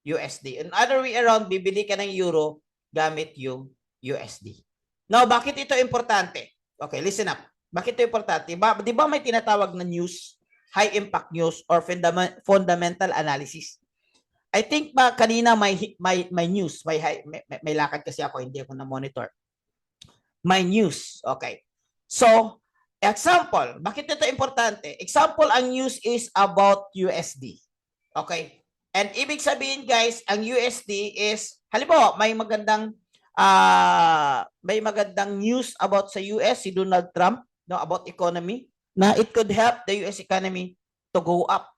USD. In other way around, bibili ka ng euro gamit yung USD. Now, bakit ito importante? Okay, listen up. Bakit ito importante? Di ba may tinatawag na news, high impact news, or fundamental analysis? I think ba kanina may news, may lakad kasi ako, hindi ako na-monitor. May news, okay. So, example, bakit ito importante? Example, ang news is about USD. Okay? And ibig sabihin, guys, ang USD is, halimbawa, may magandang news about sa US, si Donald Trump, no, about economy, na it could help the US economy to go up.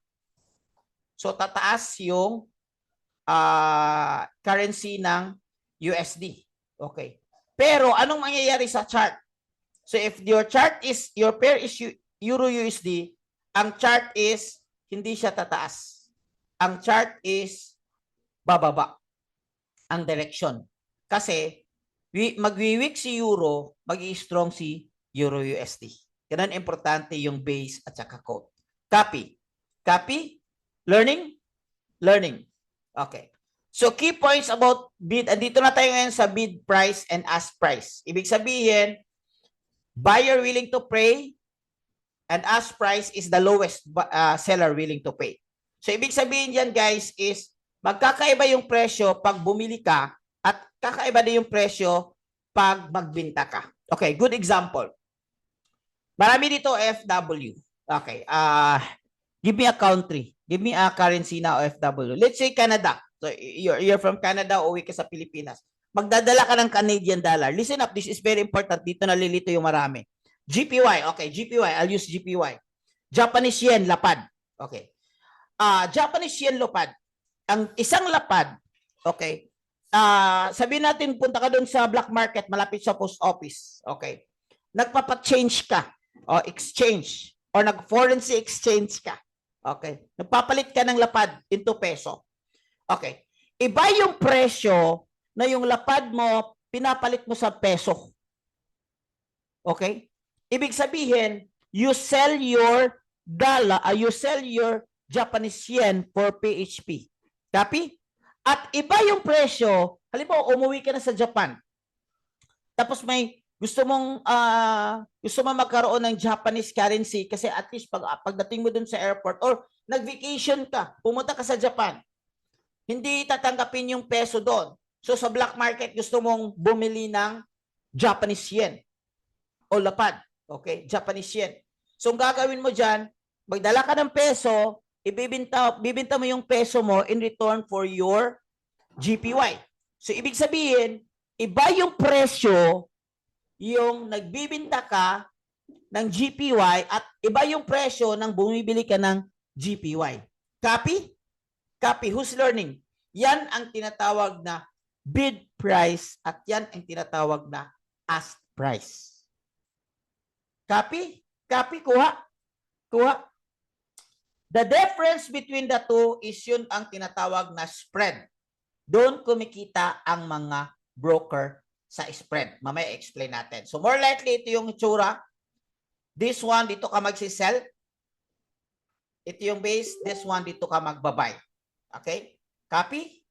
So, tataas yung currency ng USD. Okay. Pero, anong mangyayari sa chart? So, if your pair is Euro USD, ang chart is, hindi siya tataas. Ang chart is bababa ang direction. Kasi magwi-weak si Euro, mag-i-strong si Euro USD. Ganun importante yung base at saka quote. Copy. Learning. Okay. So key points about bid. Andito na tayo ngayon sa bid price and ask price. Ibig sabihin, buyer willing to pay and ask price is the lowest seller willing to pay. So, ibig sabihin yan, guys, is magkakaiba yung presyo pag bumili ka at kakaiba din yung presyo pag magbinta ka. Okay, good example. Marami dito FW. Okay, give me a country. Give me a currency na FW. Let's say Canada. So, you're from Canada, uwi ka sa Pilipinas. Magdadala ka ng Canadian dollar. Listen up, this is very important. Dito nalilito yung marami. GPY. Okay, GPY. I'll use GPY. Japanese yen, lapad. Okay. Japanese yen lapad. Ang isang lapad, okay, sabihin natin punta ka doon sa black market malapit sa post office, okay, nagpapa-change ka o exchange or nag-foreign exchange ka, okay, nagpapalit ka ng lapad into peso, okay, iba yung presyo na yung lapad mo pinapalit mo sa peso, okay, ibig sabihin you sell your dollar, you sell your Japanese yen for PHP. Copy? At iba yung presyo, halimbawa umuwi ka na sa Japan. Tapos may gusto mong magkaroon ng Japanese currency kasi at least pagdating mo dun sa airport or nag-vacation ka, pumunta ka sa Japan, hindi tatanggapin yung peso doon. So sa black market, gusto mong bumili ng Japanese yen o lapad. Okay? Japanese yen. So ang gagawin mo dyan, magdala ka ng peso, bibinta mo yung peso mo in return for your GPY. So ibig sabihin, iba yung presyo yung nagbibinta ka ng GPY at iba yung presyo ng bumibili ka ng GPY. Copy? Copy. Who's learning? Yan ang tinatawag na bid price at yan ang tinatawag na ask price. Copy? Copy? Kuha? Kuha? The difference between the two is yun ang tinatawag na spread. Doon kumikita ang mga broker sa spread. Mamaya explain natin. So more likely, ito yung itsura. This one, dito ka magsisell. Ito yung base. This one, dito ka magbabay. Okay? Copy?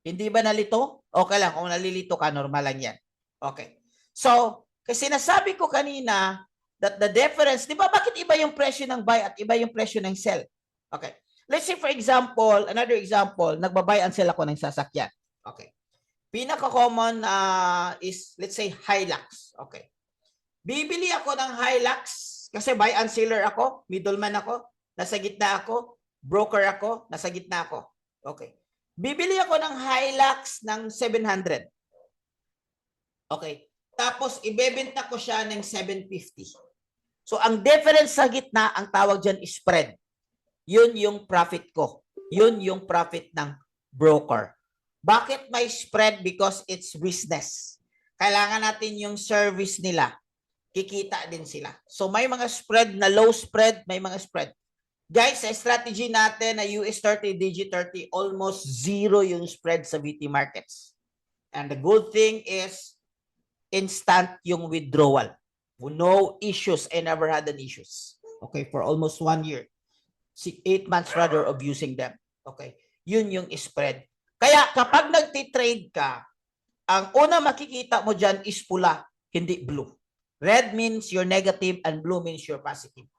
Hindi ba nalito? Okay lang. Kung nalilito ka, normal lang yan. Okay. So, kasi nasabi ko kanina that the difference, di ba bakit iba yung presyo ng buy at iba yung presyo ng sell? Okay. Let's say for example, another example, nagbabuy and sell ako ng sasakyan. Okay. Pinaka-common is, let's say, Hilux. Okay. Bibili ako ng Hilux kasi buy and seller ako, middleman ako, nasa gitna ako, broker ako, nasa gitna ako. Okay. Bibili ako ng Hilux ng 700. Okay. Tapos, ibebenta ko siya ng 750. So, ang difference sa gitna, ang tawag dyan is spread. Yun yung profit ko. Yun yung profit ng broker. Bakit may spread? Because it's business. Kailangan natin yung service nila. Kikita din sila. So may mga spread na low spread, may mga spread. Guys, sa strategy natin na US30, DG30, almost zero yung spread sa VT markets. And the good thing is instant yung withdrawal. No issues. I never had an issues. Okay, for almost 1 year. 8 months rather of using them. Okay, yun yung spread. Kaya kapag nagtitrade ka, ang una makikita mo dyan is pula, hindi blue. Red means you're negative and blue means you're positive.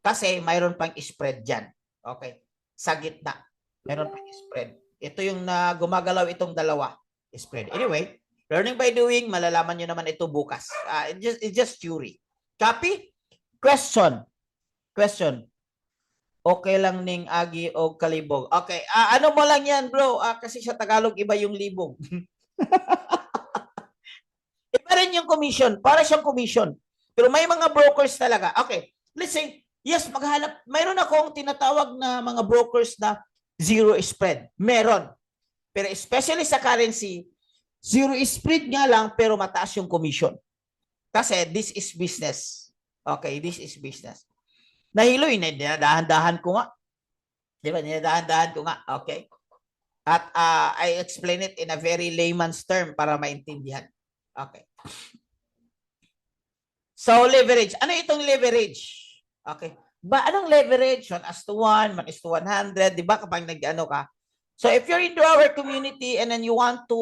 Kasi mayroon pang spread dyan. Okay, sa gitna, mayroon pang spread. Ito yung gumagalaw itong dalawa, spread. Anyway, learning by doing, malalaman nyo naman ito bukas. It's just theory. Copy? Question. Question. Okay lang ning agi o kalibog. Okay, ano mo lang yan bro? Kasi sa Tagalog iba yung libog. Iba rin yung commission. Para siyang commission. Pero may mga brokers talaga. Okay, let's say, yes, maghanap. Mayroon akong tinatawag na mga brokers na zero spread. Meron. Pero especially sa currency, zero spread nga lang pero mataas yung commission. Kasi this is business. Okay, this is business. Nahiloy, dinadahan-dahan ko nga. Di ba? Dinadahan-dahan ko nga. Okay. At I explain it in a very layman's term para maintindihan. Okay. So, leverage. Ano itong leverage? Okay. Anong leverage? 1:1, 1:100. Di ba? Kapag nag-ano ka. So, if you're into our community and then you want to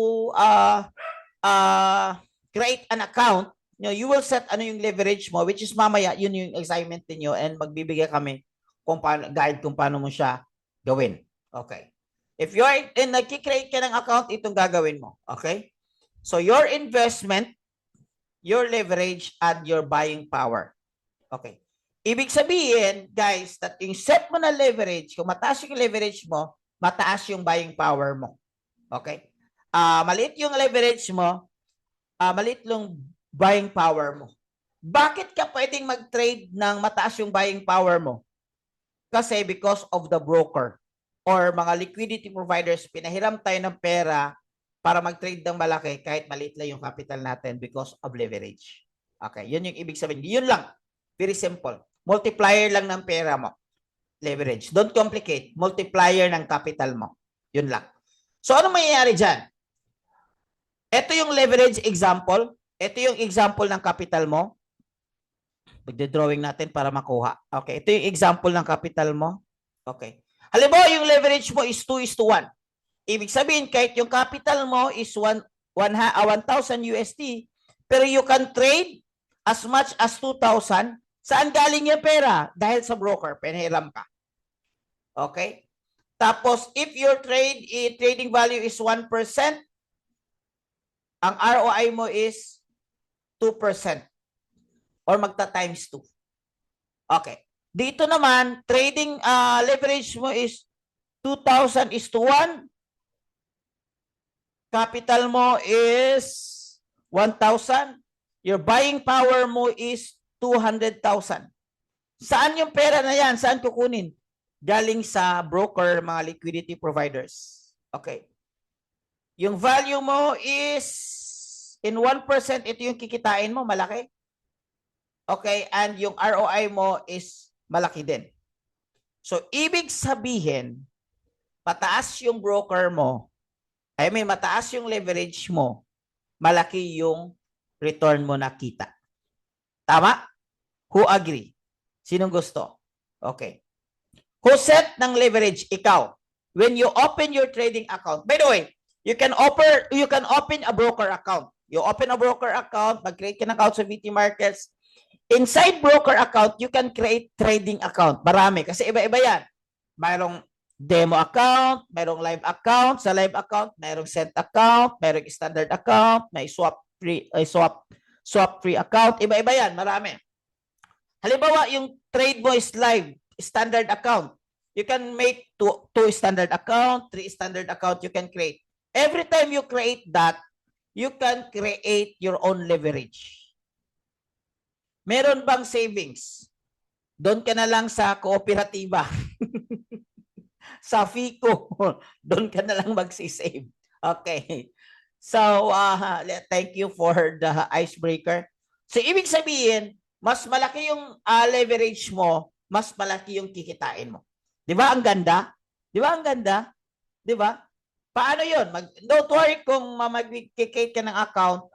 create an account, you will set ano yung leverage mo, which is mamaya, yun yung assignment niyo and magbibigay kami kung paano, guide kung paano mo siya gawin. Okay. If you're nagki-create ka ng account, itong gagawin mo. Okay? So, your investment, your leverage, and your buying power. Okay. Ibig sabihin, guys, that yung set mo na leverage, kung mataas yung leverage mo, mataas yung buying power mo. Okay? Maliit yung leverage mo, maliit yung buying power mo. Bakit ka pwedeng mag-trade ng mataas yung buying power mo? Kasi because of the broker or mga liquidity providers, pinahiram tayo ng pera para mag-trade ng malaki kahit maliit lang yung capital natin because of leverage. Okay, yun yung ibig sabihin. Yun lang. Very simple. Multiplier lang ng pera mo. Leverage. Don't complicate. Multiplier ng capital mo. Yun lang. So, ano mangyayari dyan? Ito yung leverage example. Ito yung example ng capital mo. Magde-drawing natin para makuha. Okay, ito yung example ng capital mo. Okay. Halimbawa, yung leverage mo is 2:1. Ibig sabihin, kahit yung capital mo is 1,000 USD, Pero you can trade as much as 2,000. Saan galing yung pera? Dahil sa broker, pinahiram ka. Okay? Tapos, if your trading value is 1%, ang ROI mo is 2%. Or magta times 2. Okay. Dito naman, trading leverage mo is 2,000 is to 1. Capital mo is 1,000. Your buying power mo is 200,000. Saan yung pera na yan? Saan kukunin? Galing sa broker, mga liquidity providers. Okay. Yung value mo is in 1%, ito yung kikitain mo, malaki. Okay, and yung ROI mo is malaki din. So, ibig sabihin, mataas yung broker mo, mataas yung leverage mo, malaki yung return mo na kita. Tama? Who agree? Sinong gusto? Okay. Who set ng leverage? Ikaw. When you open your trading account, by the way, you can open a broker account. You open a broker account, mag-create ka ng account sa VT Markets. Inside broker account, you can create trading account. Marami. Kasi iba-iba yan. Mayroong demo account, mayroong live account. Sa live account, mayroong set account, mayroong standard account, may swap free account. Iba-iba yan. Marami. Halimbawa, yung trade mo is live, standard account. You can make two standard account, 3 standard account you can create. Every time you create that, you can create your own leverage. Meron bang savings? Doon ka na lang sa kooperatiba. Sa FICO. Doon ka na lang magsisave. Okay. So, thank you for the icebreaker. So, ibig sabihin, mas malaki yung leverage mo, mas malaki yung kikitain mo. Di ba ang ganda? Di ba ang ganda? Di ba? Paano yun? Don't worry kung mag-create ka ng account,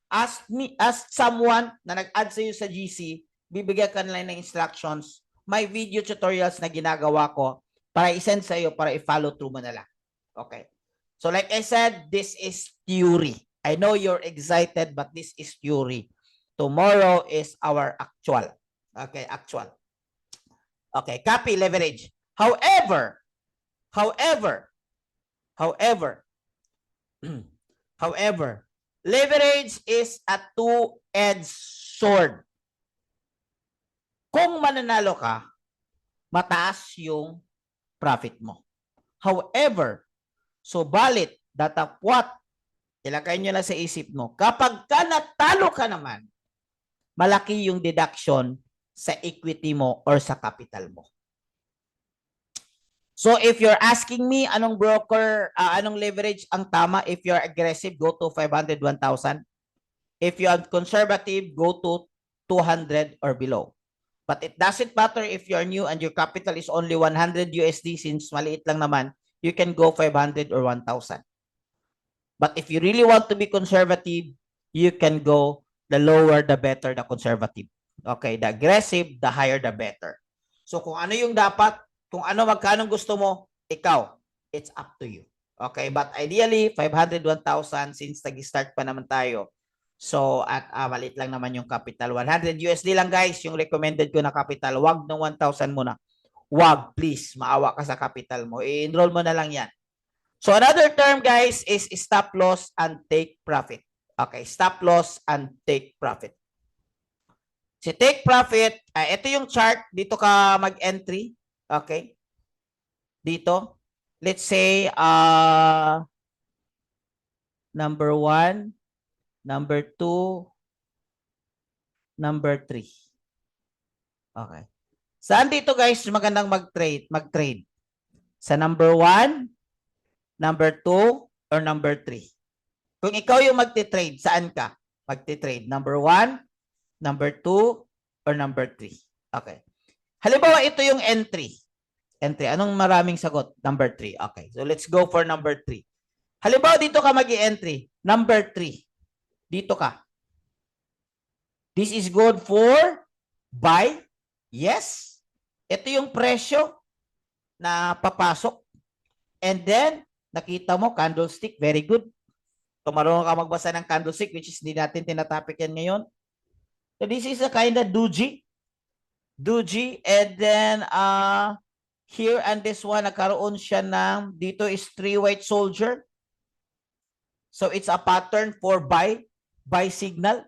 ask someone na nag-add sa iyo sa GC, bibigyan ka nila ng instructions. May video tutorials na ginagawa ko para i-send sa iyo, para i-follow through mo na lang. Okay. So like I said, this is theory. I know you're excited, but this is theory. Tomorrow is our actual. Okay, actual. Okay, copy leverage. However, leverage is a two-edged sword. Kung mananalo ka, mataas yung profit mo. However, subalit, datapwat, ilagay nyo na sa isip mo, kapag ka natalo ka naman, malaki yung deduction sa equity mo or sa capital mo. So if you're asking me anong broker, anong leverage ang tama, if you're aggressive, go to 500, 1,000. If you are conservative, go to 200 or below. But it doesn't matter if you're new and your capital is only 100 USD, since maliit lang naman, you can go 500 or 1,000. But if you really want to be conservative, you can go the lower, the better, the conservative. Okay, the aggressive, the higher, the better. So kung ano yung dapat, kung ano magkano gusto mo, ikaw, it's up to you. Okay, but ideally, 500, 1,000 since nag-start pa naman tayo. So, at maliit lang naman yung capital. 100 USD lang guys, yung recommended ko na capital. Wag ng 1,000 muna. Wag, please, maawa ka sa capital mo. I-enroll mo na lang yan. So, another term guys is stop loss and take profit. Okay, stop loss and take profit. Si take profit, ito yung chart. Dito ka mag-entry. Okay. Dito. Let's say, number 1, number 2, number 3. Okay. Saan dito guys magandang mag-trade? Sa number 1, number 2, or number 3? Kung ikaw yung magti-trade, saan ka magti-trade? Number 1, number 2, or number 3? Okay. Halimbawa, ito yung entry. Anong maraming sagot? Number 3. Okay. So, let's go for number 3. Halimbawa, dito ka mag-i-entry. Number 3. Dito ka. This is good for buy? Yes. Ito yung presyo na papasok. And then, nakita mo, candlestick, very good. So, marunong ka magbasa ng candlestick, which is hindi natin tinatopic yan ngayon. So, this is a kind of doji. Doji. And then, here and this one, nagkaroon siya ng, dito is 3 white soldier. So, it's a pattern for buy signal.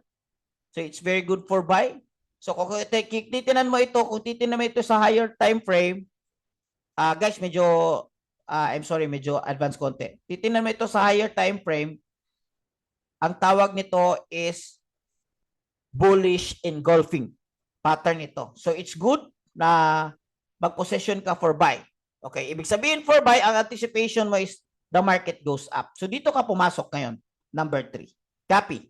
So, it's very good for buy. So, kung titinan mo ito, kung titinan mo ito sa higher time frame, guys, medyo, I'm sorry, medyo advanced konti. Titinan mo ito sa higher time frame, ang tawag nito is bullish engulfing pattern ito. So, it's good na mag-position ka for buy. Okay, ibig sabihin for buy, ang anticipation mo is the market goes up. So, dito ka pumasok ngayon, number 3. Copy.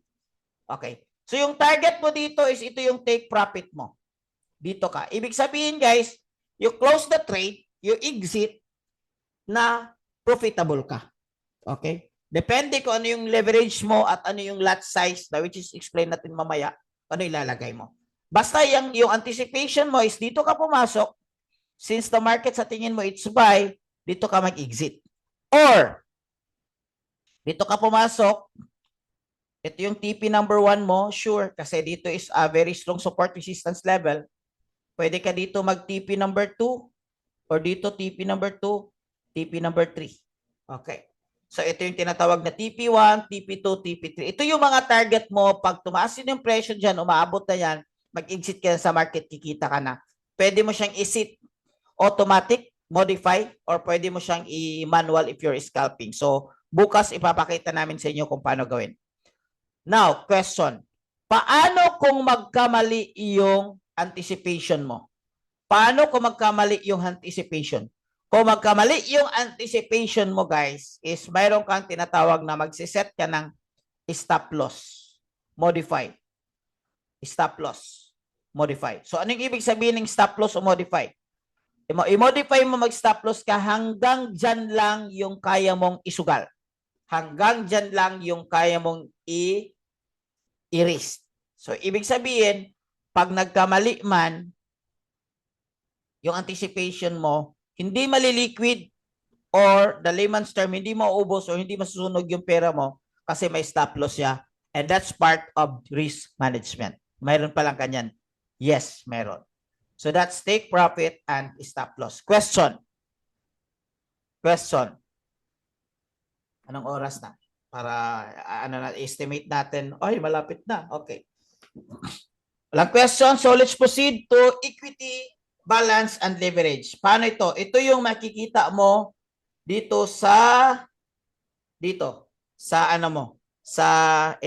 Okay. So, yung target mo dito is ito yung take profit mo. Dito ka. Ibig sabihin, guys, you close the trade, you exit na profitable ka. Okay? Depende kung ano yung leverage mo at ano yung lot size, na which is explain natin mamaya, ano ilalagay mo. Basta yung anticipation mo is dito ka pumasok, since the market sa tingin mo it's buy, dito ka mag-exit. Or, dito ka pumasok, ito yung TP number 1 mo, sure, kasi dito is a very strong support resistance level. Pwede ka dito mag-TP number 2, or dito TP number 2, TP number 3. Okay. So, ito yung tinatawag na TP1, TP2, TP3. Ito yung mga target mo. Pag tumaas din yung presyo dyan, umaabot na yan, mag-exit ka sa market, kikita ka na. Pwede mo siyang i-sit automatic, modify, or pwede mo siyang i-manual if you're scalping. So, bukas ipapakita namin sa inyo kung paano gawin. Now, question. Paano kung magkamali yung anticipation mo? Paano kung magkamali yung anticipation? Kung magkamali yung anticipation mo, guys, is mayroon kang tinatawag na magsiset ka ng stop loss. Modify. Stop loss. Modify. So, anong ibig sabihin ng stop loss o modify? I-modify mo mag-stop loss ka hanggang dyan lang yung kaya mong isugal. Hanggang dyan lang yung kaya mong i-risk. So, ibig sabihin, pag nagkamali man, yung anticipation mo, hindi maliliquid or the layman's term, hindi mauubos o hindi masusunog yung pera mo kasi may stop loss siya. And that's part of risk management. Mayroon palang kanyan. Yes, mayroon. So that's take profit and stop loss. Question. Question. Anong oras na? Para estimate natin. Ay, malapit na. Okay. Walang question. So let's proceed to equity, balance, and leverage. Paano ito? Ito yung makikita mo dito sa ano mo, sa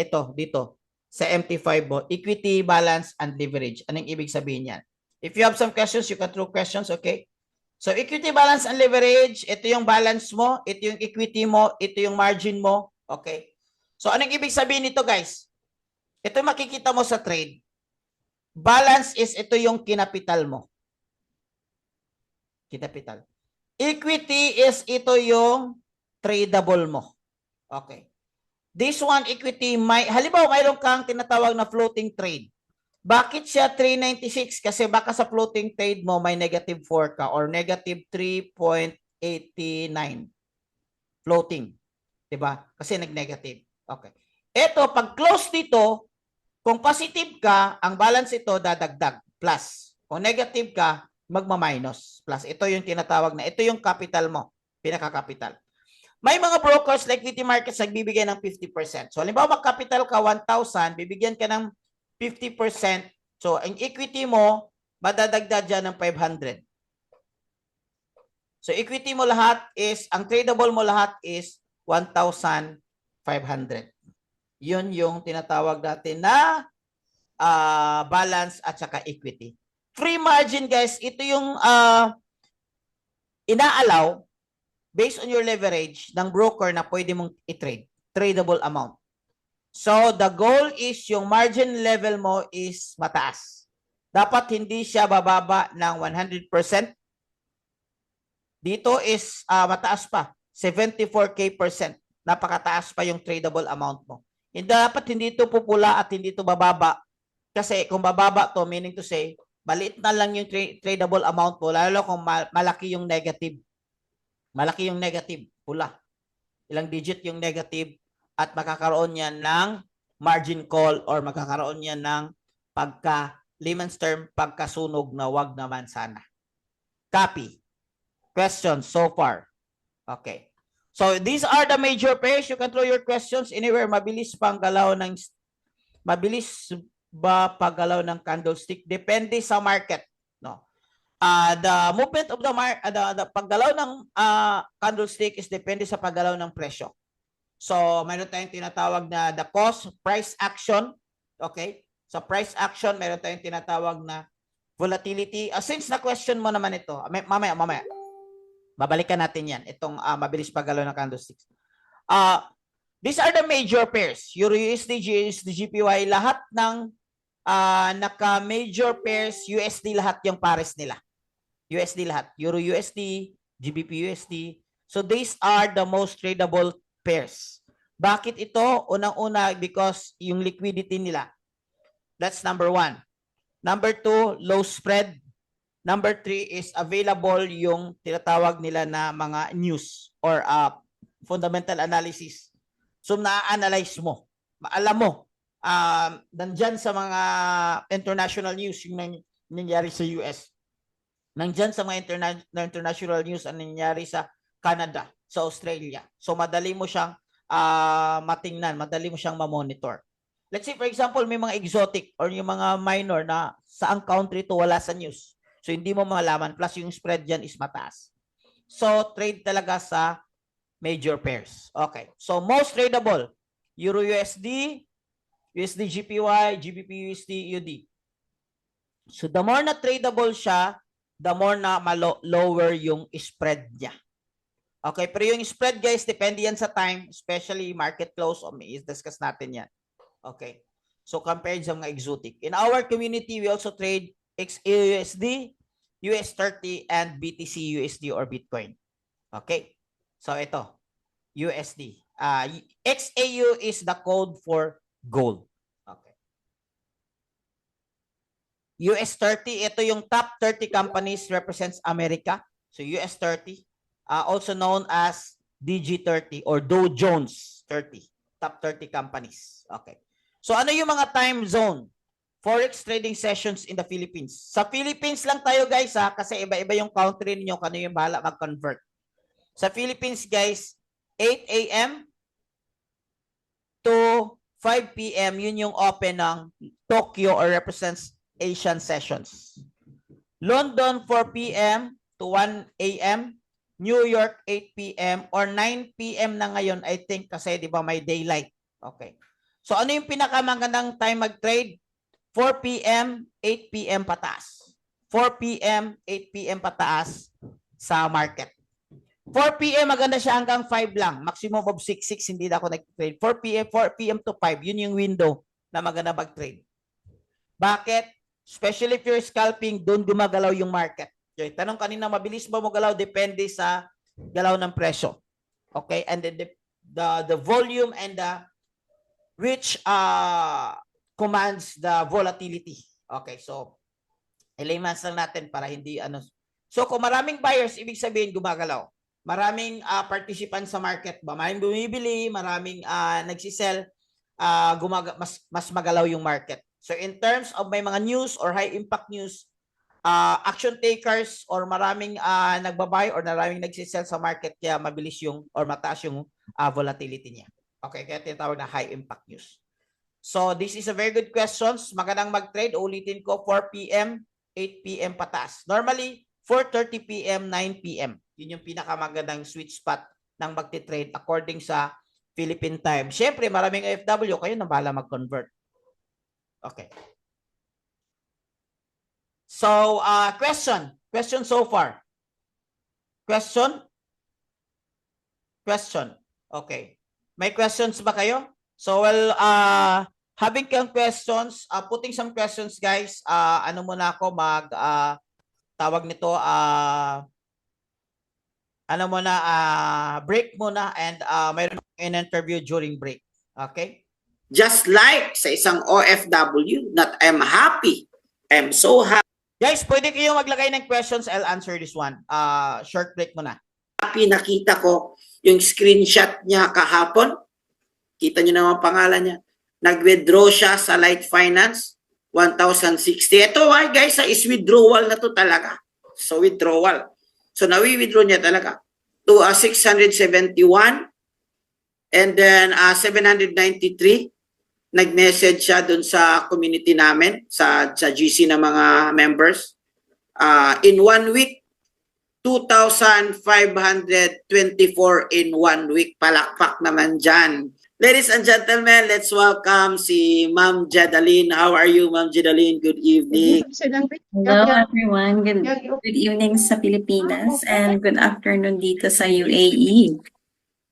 MT5 mo, equity, balance, and leverage. Anong ibig sabihin yan? If you have some questions, you can throw questions, okay? So equity, balance, and leverage, ito yung balance mo, ito yung equity mo, ito yung margin mo, okay? So anong ibig sabihin nito, guys? Ito makikita mo sa trade. Balance is ito yung kinapital mo. Capital. Equity is ito yung tradable mo. Okay. This one, equity, halimbawa mayroon kang tinatawag na floating trade. Bakit siya 396? Kasi baka sa floating trade mo may negative 4 ka or negative 3.89. Floating. Diba? Kasi nag-negative. Okay. Ito, pag close dito, kung positive ka, ang balance ito dadagdag, plus. Kung negative ka, magma-minus plus. Ito yung tinatawag na, ito yung capital mo, pinaka-capital. May mga brokers like equity markets nagbibigay ng 50%. So, halimbawa mag-capital ka 1,000, bibigyan ka ng 50%. So, ang equity mo, madadagdag dyan ng 500. So, equity mo lahat is, ang tradable mo lahat is 1,500. Yun yung tinatawag natin na balance at saka equity. Free margin, guys, ito yung inaalaw based on your leverage ng broker na pwede mong i-trade. Tradable amount. So, the goal is yung margin level mo is mataas. Dapat hindi siya bababa ng 100%. Dito is mataas pa. 74K%. Napakataas pa yung tradable amount mo. Dapat hindi ito pupula at hindi ito bababa. Kasi kung bababa to, meaning to say, maliit na lang yung tradable amount mo, lalo kung malaki yung negative. Malaki yung negative, pula. Ilang digit yung negative, at magkakaroon yan ng margin call or magkakaroon yan ng layman's term, pagkasunog na wag naman sana. Copy. Questions so far? Okay. So these are the major pairs. You can throw your questions anywhere. Mabilis ba paggalaw ng candlestick? Depende sa market, no? The movement of the paggalaw ng candlestick is depende sa paggalaw ng presyo. So mayroon tayong tinatawag na the cost price action, okay? Sa price action, mayroon tayong tinatawag na volatility. Since na question mo naman ito, mamaya babalikan natin yan, itong mabilis paggalaw ng candlesticks. These are the major pairs. Euro USD, GUSD, GPY, lahat ng naka-major pairs, USD lahat yung pares nila. USD lahat. Euro USD, GBP USD. So these are the most tradable pairs. Bakit ito? Unang-una, because yung liquidity nila. That's number 1. Number 2, low spread. Number 3 is available yung tinatawag nila na mga news or fundamental analysis. So na-analyze mo. Alam mo, nandyan sa mga international news yung nangyari sa US. Nandyan sa mga international news ang nangyari sa Canada, sa Australia. So madali mo siyang matingnan, madali mo siyang ma-monitor. Let's say for example, may mga exotic or yung mga minor na saang country to wala sa news. So, hindi mo malaman. Plus, yung spread dyan is mataas. So, trade talaga sa major pairs. Okay. So, most tradable. Euro USD, USD GPY, GBP USD, UD. So, the more na tradable siya, the more na lower yung spread niya. Okay. Pero yung spread, guys, depende yan sa time, especially market close. Discuss natin yan. Okay. So, compared sa mga exotic. In our community, we also trade XAUSD, US30, and BTC USD or Bitcoin. Okay. So, ito. USD. XAU is the code for gold. Okay. US30, ito yung top 30 companies represents America. So, US30, also known as DG30 or Dow Jones 30. Top 30 companies. Okay. So, ano yung mga time zone? Forex trading sessions in the Philippines. Sa Philippines lang tayo guys kasi iba-iba yung country niyo kano yung bahala mag-convert. Sa Philippines guys, 8 a.m. to 5 p.m. yun yung open ng Tokyo or represents Asian sessions. London 4 p.m. to 1 a.m. New York 8 p.m. or 9 p.m. na ngayon I think kasi di ba may daylight. Okay. So ano yung pinakamagandang time mag-trade? 4 p.m., 8 p.m. pataas. 4 p.m., 8 p.m. pataas sa market. 4 p.m. maganda siya hanggang 5 lang. Maximum of 6 hindi na ako nag-trade. 4 p.m. to 5, yun yung window na maganda mag-trade. Bakit? Especially if you're scalping, doon gumagalaw yung market. Okay. Tanong kanina, mabilis ba mo galaw? Depende sa galaw ng presyo. Okay? And then the volume and the which commands the volatility. Okay, so i-layman's lang natin para hindi ano. So kung maraming buyers, ibig sabihin gumagalaw. Maraming participants sa market ba? Maraming bumibili, maraming nagsisell, mas magalaw yung market. So in terms of may mga news or high impact news, action takers or maraming nagbabuy or maraming nagsisell sa market kaya mabilis yung or mataas yung volatility niya. Okay, kaya tinatawag na high impact news. So, this is a very good questions. Magandang mag-trade. Ulitin ko, 4 p.m., 8 p.m. pataas. Normally, 4:30 p.m., 9 p.m. Yun yung pinakamagandang sweet spot ng magti-trade according sa Philippine time. Siyempre, maraming OFW. Kayo na bahala mag-convert. Okay. So, question. Question so far. Question? Question. Okay. May questions ba kayo? So, well, having some questions, putting some questions, guys. Ano muna ako tawag nito, ano muna, break muna and mayroon an interview during break. Okay? Just like sa isang OFW, that I'm happy. I'm so happy. Guys, pwede kayong maglagay ng questions. I'll answer this one. Short break muna. Nakita ko yung screenshot niya kahapon Kita nyo naman pangalan niya. Nag-withdraw siya sa Light Finance, 1,060. Ito guys, is withdrawal na to talaga. So withdrawal. So nawi-withdraw niya talaga to 671 and then 793. Nag-message siya dun sa community namin, sa GC na mga members. In 1 week, 2,524 in 1 week. Palakpak naman dyan. Ladies and gentlemen, let's welcome si Ma'am Jedaline. How are you, Ma'am Jedaline? Good evening. Hello everyone. Good evening sa Pilipinas and good afternoon dito sa UAE.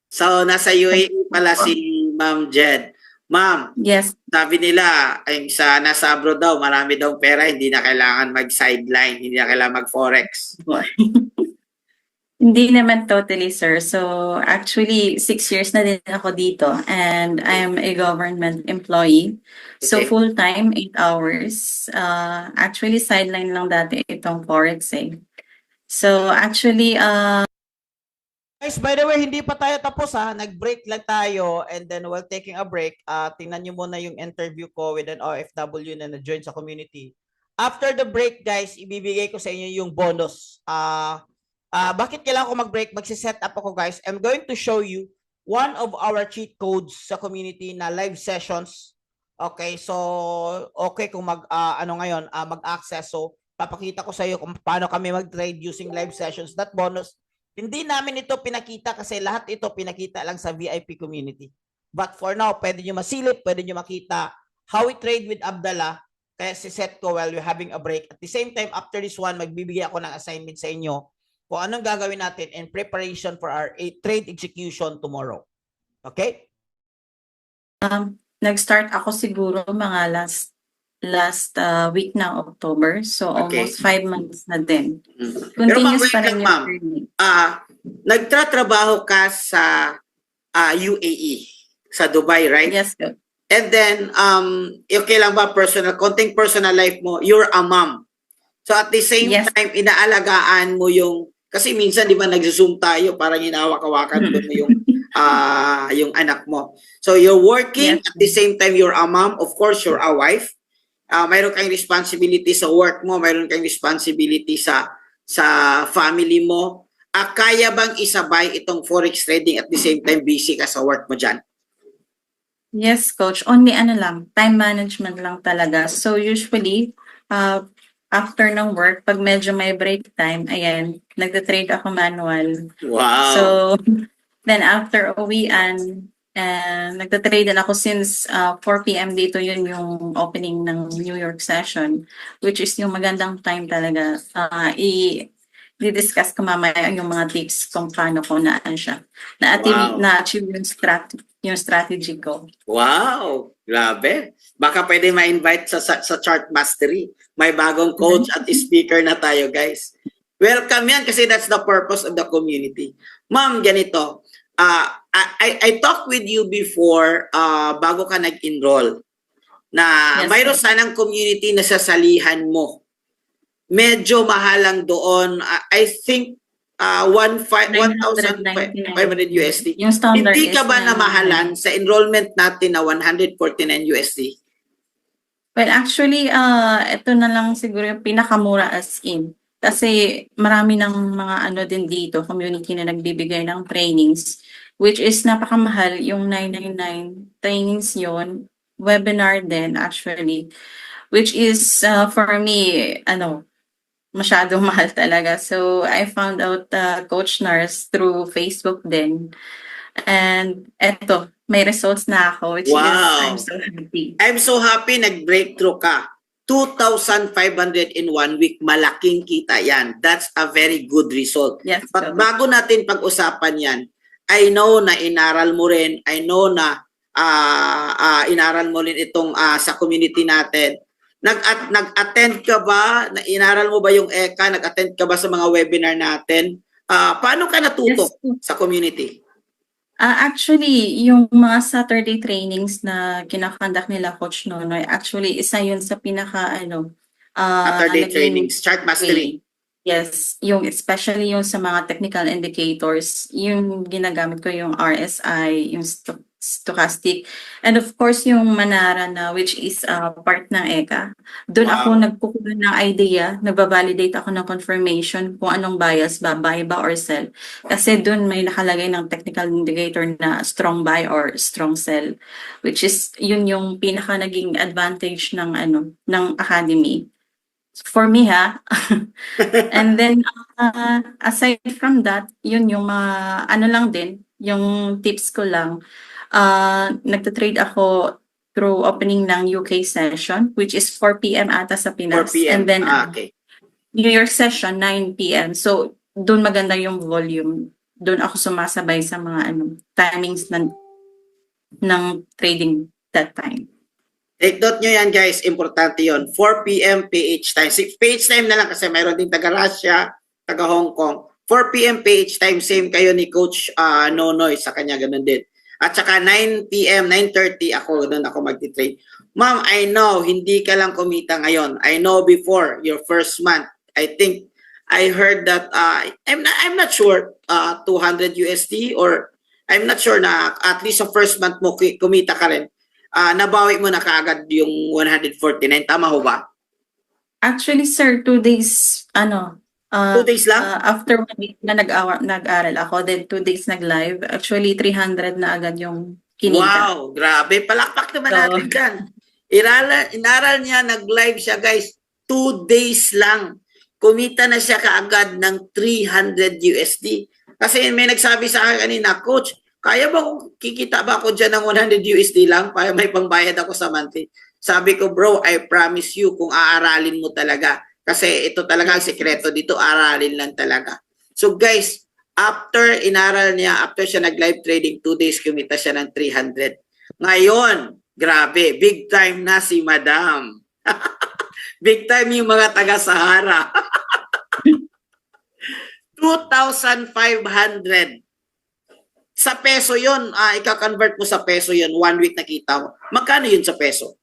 So, nasa UAE pala si Ma'am Jed. Ma'am, Yes, sabi nila, ay nasa abroad daw, marami daw pera, hindi na kailangan mag-sideline, hindi na kailangan mag-forex. hindi naman totally, sir. So actually 6 years na din ako dito and I am a government employee. So Okay. full-time, 8 hours. Actually sideline lang dati itong forex eh. So actually Guys, by the way, hindi pa tayo tapos ha. Nag-break lang tayo and then while taking a break, tingnan nyo muna yung interview ko with an OFW na na-join sa community. After the break, guys, ibibigay ko sa inyo yung bonus. Bakit kailangan ko mag-break? Magsiset up ako, guys. I'm going to show you one of our cheat codes sa community na live sessions. Okay, so okay kung mag-access. So papakita ko sa iyo kung paano kami mag-trade using live sessions. That bonus, hindi namin ito pinakita kasi lahat ito pinakita lang sa VIP community. But for now, pwede nyo masilip, pwede nyo makita how we trade with Abdallah. Kaya si-set ko while we're having a break. At the same time, after this one, magbibigay ako ng assignment sa inyo kung anong gagawin natin in preparation for our trade execution tomorrow. Okay? nag-start ako siguro mga last week ng October. So Okay. almost 5 months na din. Mm. Continuous wait pa lang, rin ma'am. yung training. Nagtatrabaho ka sa UAE, sa Dubai, right? Yes, sir. And then, okay lang ba konting personal life mo, you're a mom. So at the same Yes. time, inaalagaan mo kasi minsan di ba nag-zoom tayo, parang inawak-awakan mo yung anak mo. So you're working, Yes. at the same time, you're a mom, of course, you're a wife. Mayroon kang responsibility sa work mo, mayroon kang responsibility sa family mo. Kaya bang isabay itong forex trading at the same time busy ka sa work mo dyan? Yes, coach. Only time management lang talaga. So usually, after ng work, pag medyo may break time, ayan, nagda-trade ako manual. Wow. So, then after uwian, nagda-trade din ako since 4 p.m. dito yun yung opening ng New York session, which is yung magandang time talaga. I-discuss ko mamaya yung mga tips kung paano ko na-achieve yung strategy ko. Wow, grabe. Baka pwede ma-invite sa Chart Mastery. May bagong coach at speaker na tayo, guys. Welcome yan kasi that's the purpose of the community. Ma'am, ganito. I talked with you before bago ka nag-enroll na Yes, mayroon sanang community na sasalihan mo. Medyo mahalang doon. I think 1,500 USD. Yung standard Hindi ka is ba namahalan sa enrollment natin na 149 USD? Well, actually, ito na lang siguro yung pinakamura as in. Kasi marami ng mga din dito, community na nagbibigay ng trainings, which is napakamahal, yung 999 trainings yon, webinar din actually, which is for me, masyadong mahal talaga. So, I found out Coach Nars through Facebook din. And eto, may results na ako, which is Wow. I'm so happy. I'm so happy nag-breakthrough ka. 2,500 in 1 week. Malaking kita yan. That's a very good result. Yes, But Coach. bago natin pag-usapan yan, I know na inaral mo rin. I know na inaral mo rin itong sa community natin. Nag-attend ka ba? Inaral mo ba yung ECA? Nag-attend ka ba sa mga webinar natin? Paano ka natuto Yes. sa community? Actually, yung mga Saturday trainings na kinakandak nila Coach Nonoy, actually, isa yun sa Saturday naging trainings, Chart Mastery. way. Yes, yung especially yung sa mga technical indicators, yung ginagamit ko yung RSI, yung stochastic. And of course, yung Manara na, which is part ng ECA. Doon ako Wow. nagkukuha ng idea, nagbabalidate ako ng confirmation kung anong bias ba, buy ba or sell. Kasi doon may nakalagay ng technical indicator na strong buy or strong sell, which is yun yung pinaka naging advantage ng ng academy. For me And then aside from that, yun yung mga lang din, yung tips ko lang. Nagta-trade ako through opening ng UK session, which is 4 p.m. ata sa 4 Pinas. p.m. And then Okay. New York session 9 p.m. So doon maganda yung volume. Doon ako sumasabay sa mga timings ng trading that time. Take note nyo yan, guys. Importante yon. 4 p.m. PH time. PH time na lang kasi mayroon din taga-Russia, taga-Hong Kong. 4 p.m. PH time, same kayo ni Coach Nonoy. Sa kanya, ganun din. At saka 9 p.m., 9:30 ako, ganun ako magti-trade. Ma'am, I know, hindi ka lang kumita ngayon. I know before, your first month, I think, I heard that, I'm not sure, 200 USD or I'm not sure na at least sa first month mo kumita ka rin. Nabawi mo na kaagad yung 149. Tama ho ba? Actually, sir, 2 days, 2 days lang? after 1 week na nag-aral ako, then 2 days nag-live, actually 300 na agad yung kinita. Wow, grabe. Palakpak naman So, natin dyan. Inaral niya, nag-live siya, guys. 2 days lang. Kumita na siya kaagad ng 300 USD. Kasi may nagsabi sa akin kanina, Coach, kaya ba kung kikita ba ako dyan ng 100 USD lang para may pangbayad ako sa monthly? Sabi ko, bro, I promise you kung aaralin mo talaga. Kasi ito talaga ang sekreto dito, aralin lang talaga. So guys, after inaral niya, after siya nag-live trading, 2 days, kumita siya ng 300. Ngayon, grabe, big time na si Madam. Big time yung mga taga-Sahara. 2,500. Sa peso yun, ika-convert mo sa peso yun, 1 week nakita mo. Magkano yun sa peso?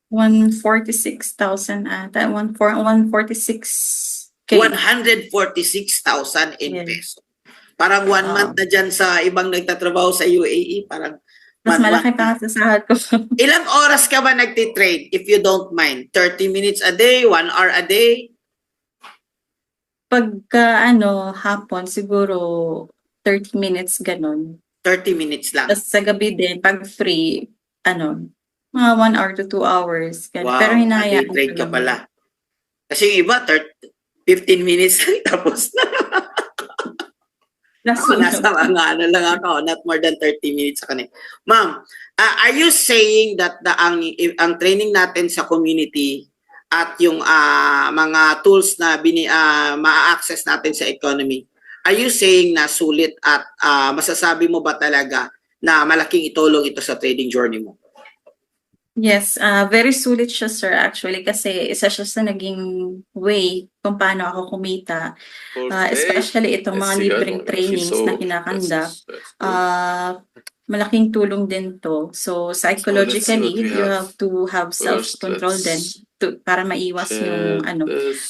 146,000 ata, 146K. 146,000 in Yes. peso. Parang 1 month na dyan sa ibang nagtatrabaho sa UAE. Parang Mas malaki pa sa sahod ko. Ilang oras ka ba nagtitrade, if you don't mind? 30 minutes a day, 1 hour a day? Pagka hapon, siguro 30 minutes ganun. 30 minutes lang. Tapos sa gabi din, pag free, mga 1 hour to 2 hours. Ganun. Wow, Pero hinahayaan nag-trade ko ka lang. pala. Kasi yung iba, 15 minutes lang tapos na. Ako, nasa mga lang ako, not more than 30 minutes sa kanila. Ma'am, are you saying that ang training natin sa community at yung mga tools na ma-access natin sa economy, are you saying na sulit at masasabi mo ba talaga na malaking itulong ito sa trading journey mo? Yes, very sulit siya, sir, actually, kasi isa siya sa naging way kung paano ako kumita. Especially itong mga libreng trainings na kinakanda. Malaking tulong din to. So, psychologically, you have to have self-control din para maiwas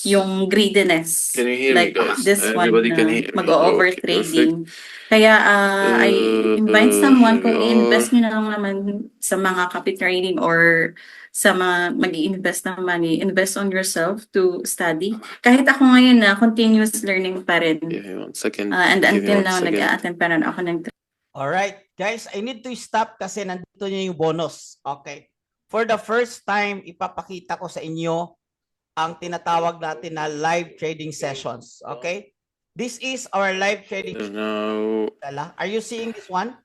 yung greediness. Can you hear Like me, guys? this one Everybody can na hear me. mag-overtrading. Kaya I invite someone kung i-invest nyo na lang naman sa mga copy trading or sa mga mag-i-invest ng money, invest on yourself to study. Kahit ako ngayon na continuous learning pa rin. Give me 1 second. And Give me until 1 now, second. nag-a-attend pa rin ako ng Alright, guys, I need to stop kasi nandito niya yung bonus. Okay. For the first time, ipapakita ko sa inyo ang tinatawag natin na live trading sessions. Okay? This is our live trading. No. Are you seeing this one?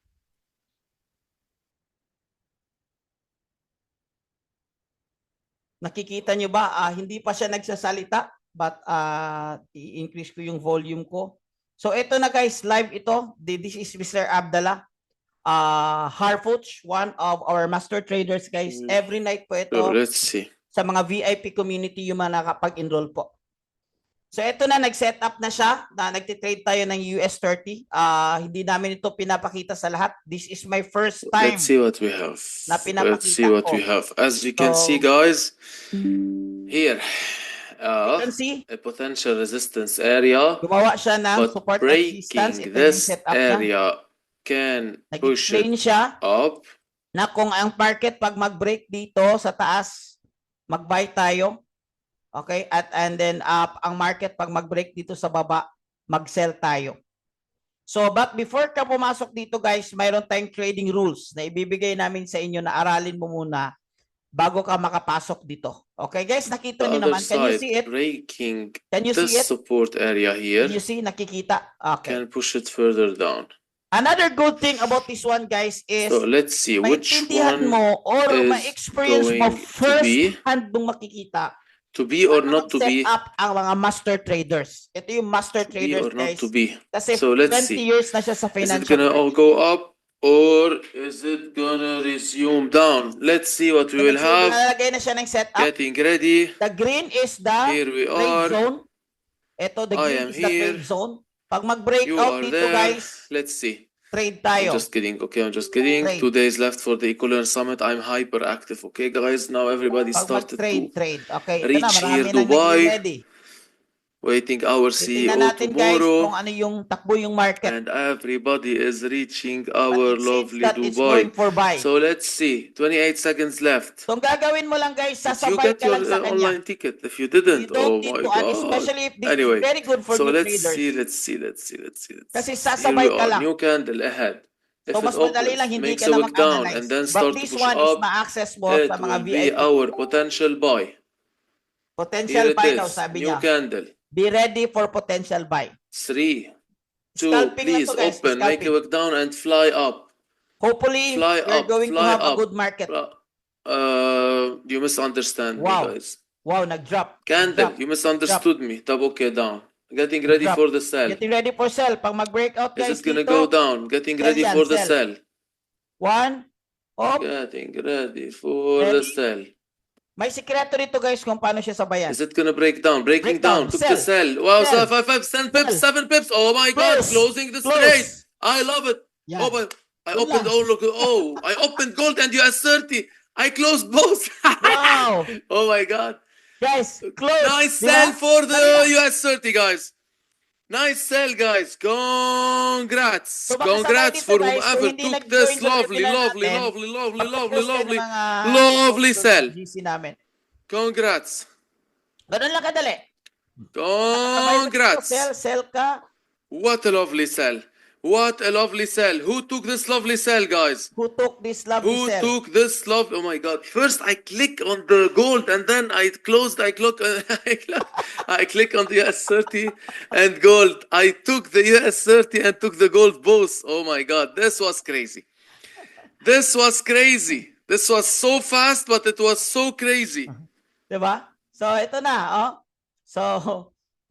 Nakikita nyo ba? Hindi pa siya nagsasalita, but i-increase ko yung volume ko. So ito na guys, live ito. This is Mr. Abdallah Harfuch, one of our master traders guys. Every night po ito. So let's see. Sa mga VIP community yung mga nakapag-enroll po. So ito na, nag-set up na siya, na nagtitrade tayo ng US 30. Hindi namin ito pinapakita sa lahat. This is my first time. Let's see what we have. Na pinapakita Let's see what ko. we have. As you can So, see, guys, here, You can see, a potential resistance area, gumawa siya ng but support at resistance. breaking Ito yung this setup niya. area can push it Nag-explain siya up. na kung ang market pag mag-break dito sa taas, mag-buy tayo. Okay? And then ang market pag mag-break dito sa baba, mag-sell tayo. So, but before ka pumasok dito guys, mayroon tayong trading rules na ibibigay namin sa inyo na aralin mo muna bago ka makapasok dito. Okay guys, nakita The niyo other naman. Can you side, see it? breaking Can you see this it? support area here, Can you see? Nakikita? Okay. can push it further down. Another good thing about this one guys is So let's see which maintindihan one mo or is ma-experience mo going to first be hand mong makikita or paano not to mag-set be, up ang mga master traders. Ito yung master to be traders or not guys. to be. Kasi So let's 20 see. years na siya sa Is it financial gonna all trading. go up or is it gonna resume down? Let's see what we will So, have. nalagay na siya ng setup. Getting ready. The green is the Here we trade are. zone. Ito, the I green am is the trade here. zone. Pag mag-break You out are dito there. guys, Let's see. trade I'm tayo. just kidding. Okay, I'm just kidding. Trade. 2 days left for the Equilibrium Summit. I'm hyperactive. Okay, guys. Now everybody Pag started mag-trade, to trade. Okay, ito na, reach marami here, nang Dubai. nag-ready. waiting our Titingnan CEO natin guys kung tomorrow. ano yung takbo yung market. And everybody is reaching But our it seems lovely that it's going Dubai. for buy. So let's see. 28 seconds left. So ang gagawin mo lang guys, Did you sasabay get ka your lang sa kanya. online ticket? If you You didn't, don't oh need my to add, God. especially if this Anyway, is very good for so new let's traders. see, let's see, let's see, let's see, let's Kasi see. Here sasabay we ka are, lang. new candle ahead. If So it mas madali opens, lang, hindi makes ka a na wick down, and mag-analyze. then But start to this push one is up, ma-access mo it sa mga will be VIP. our potential buy. Potential Here it buy daw, is, sabi new niya. candle. Be ready for potential buy. 3, 2, Scalping lang please to guys, open, make a scalping. wick down and fly up. Hopefully, Fly we're up, going to fly have a up. good market. You misunderstand me, Wow. guys. Wow, nag-drop. Candle, Nag-drop. you misunderstood me. Tab okay down. Getting ready Drop. for the sell. Getting ready for sell. Pag mag-breakout Is guys it gonna dito, go down? Getting sell ready yan, for the sell. sell. One, op, Getting ready for the Ready? sell. may sikreto dito guys kung paano siya sabayan. Is it gonna break down? Breaking Break down, down. Took the sell. sell. Wow, Sell. 5, 10 pips, Sell. 7 pips. Oh my God, Close. closing the Close. straight. I love it. Yan. Oh, but I Yun opened. lang. Oh look. Oh, I opened gold and US 30. I closed both. Wow. Oh my God. Guys, close. Nice Di ba? sell for Dali the lang. US 30, guys. Nice sell, guys. Congrats. So, baka sabay Congrats dito, for guys, whomever kung hindi took nag-join this sa lovely, webinar lovely, natin, lovely, lovely, lovely, Mag-post kayo lovely, ng mga lovely post sa sell. GC namin. Congrats. Ganun lang kadali. Sabay mo dito, Congrats. sell ka. What a lovely sell. What a lovely sell. Who took this lovely sell, guys? Who took this lovely Who sell? took this love? Oh my God! First, I click on the gold, and then I closed. I click. I click on the US 30 and gold. I took the US 30 and took the gold both. Oh my God! This was crazy. This was crazy. This was so fast, but it was so crazy. Diba? So, ito na, oh. So,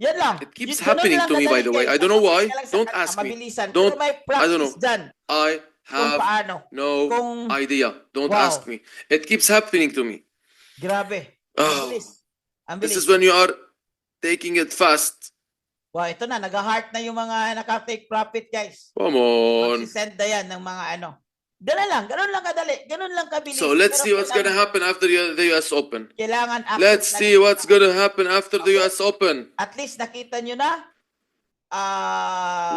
yan lang. It keeps Ganun happening lang to me, by kadali, the way. guys. I don't know why. Sabay ka lang sa Don't kanya, ask me. mabilisan. Don't- Pero may I don't practice know. dyan I kung have paano. no Kung- idea. Don't Wow. ask me. It keeps happening to me. Grabe. Ang Oh, bilis. Ang this bilis. is when you are taking it fast. Wow, ito na. Nag-heart na yung mga naka-take profit, guys. Come on. Magsisend na yan ng mga ano. Ganun lang kadali. Ganun lang kabilis. So let's Pero see what's gonna kailangan- happen after the US Open. Kailangan access Let's lang see yung- what's gonna happen after the US Open. At least nakita nyo na.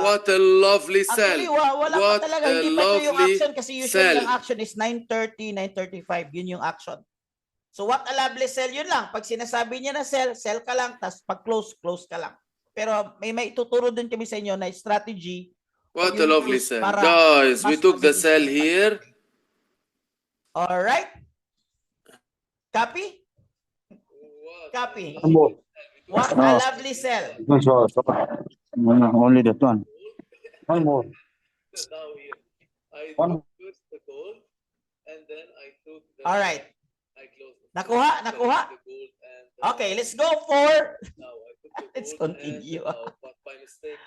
What a lovely Actually, sell. wala What pa talaga. a Hindi pa ito yung lovely action kasi usually sell. yung action is 9:30, 9:35. Yun yung action. So what a lovely sell, yun lang. Pag sinasabi niya na sell, sell ka lang. Tapos pag close, close ka lang. Pero may ituturo din kami sa inyo na strategy. What a yung lovely rules sell. para Guys, we mas took the mabilis sell yung here. Alright? Copy? Copy. What a Oh. lovely sell. Only that one. One more. Now here. I One- took first the gold, and then I took the Alright. I closed the Nakuha? the Nakuha? gold and Okay, let's go for... now I took the Let's gold continue. and but by mistake.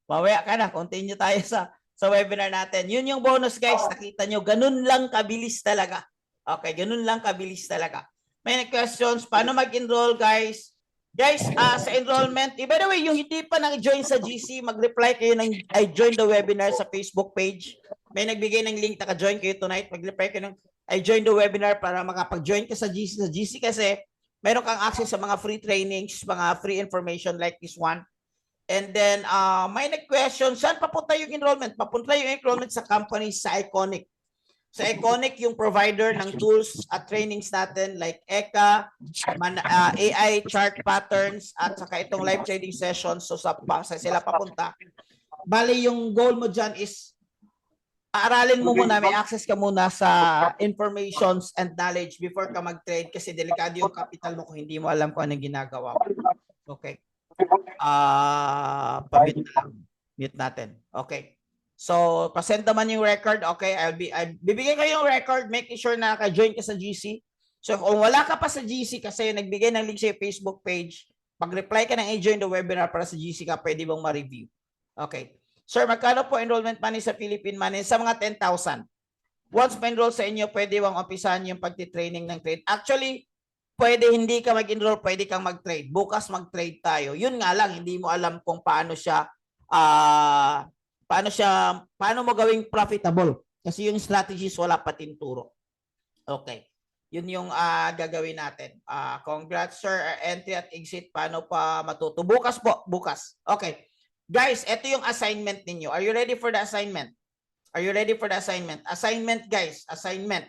Mamaya ka na, continue tayo sa webinar natin. Yun yung bonus guys, nakita nyo, ganun lang kabilis talaga. Okay, ganun lang kabilis talaga. May questions, paano mag-enroll guys? Guys, sa enrollment, by the way, yung hindi pa nag-join sa GC, mag-reply kayo ng I joined the webinar sa Facebook page. May nagbigay ng link, naka-join kayo tonight, mag-reply kayo ng I joined the webinar para makapag-join ka sa GC. Sa GC kasi, meron kang access sa mga free trainings, mga free information like this one. And then, may nag-question, saan papunta yung enrollment? Papunta yung enrollment sa company sa Iconic. Sa Iconic, yung provider ng tools at trainings natin like ECA, AI chart patterns, at saka itong live trading sessions. So, sa sila papunta. Bali, yung goal mo dyan is aaralin mo muna, may access ka muna sa informations and knowledge before ka mag-trade kasi delikado yung capital mo kung hindi mo alam kung anong ginagawa mo. Okay. Pa-mute na lang. Mute natin. Okay. So, pasend naman yung record. Okay, I'll bibigyan kayo yung record, making sure na naka-join ka sa GC. So, kung wala ka pa sa GC kasi nagbigay ng link sa Facebook page, pag-reply ka ng join the webinar para sa GC ka, pwede bang ma-review. Okay. Sir, magkano po enrollment money sa Philippine Money? Sa mga 10,000. Once ma-enroll sa inyo, pwede bang umpisahan yung pagti-training ng trade? Actually, pwede hindi ka mag-enroll, pwede kang mag-trade. Bukas mag-trade tayo. Yun nga lang, hindi mo alam kung paano mo gawing profitable. Kasi yung strategies wala pa tinturo. Okay. Yun yung gagawin natin. Congrats sir, entry at exit, paano pa matuto? Bukas po, bukas. Okay. Guys, ito yung assignment ninyo. Are you ready for the assignment? Are you ready for the assignment? Assignment guys, assignment.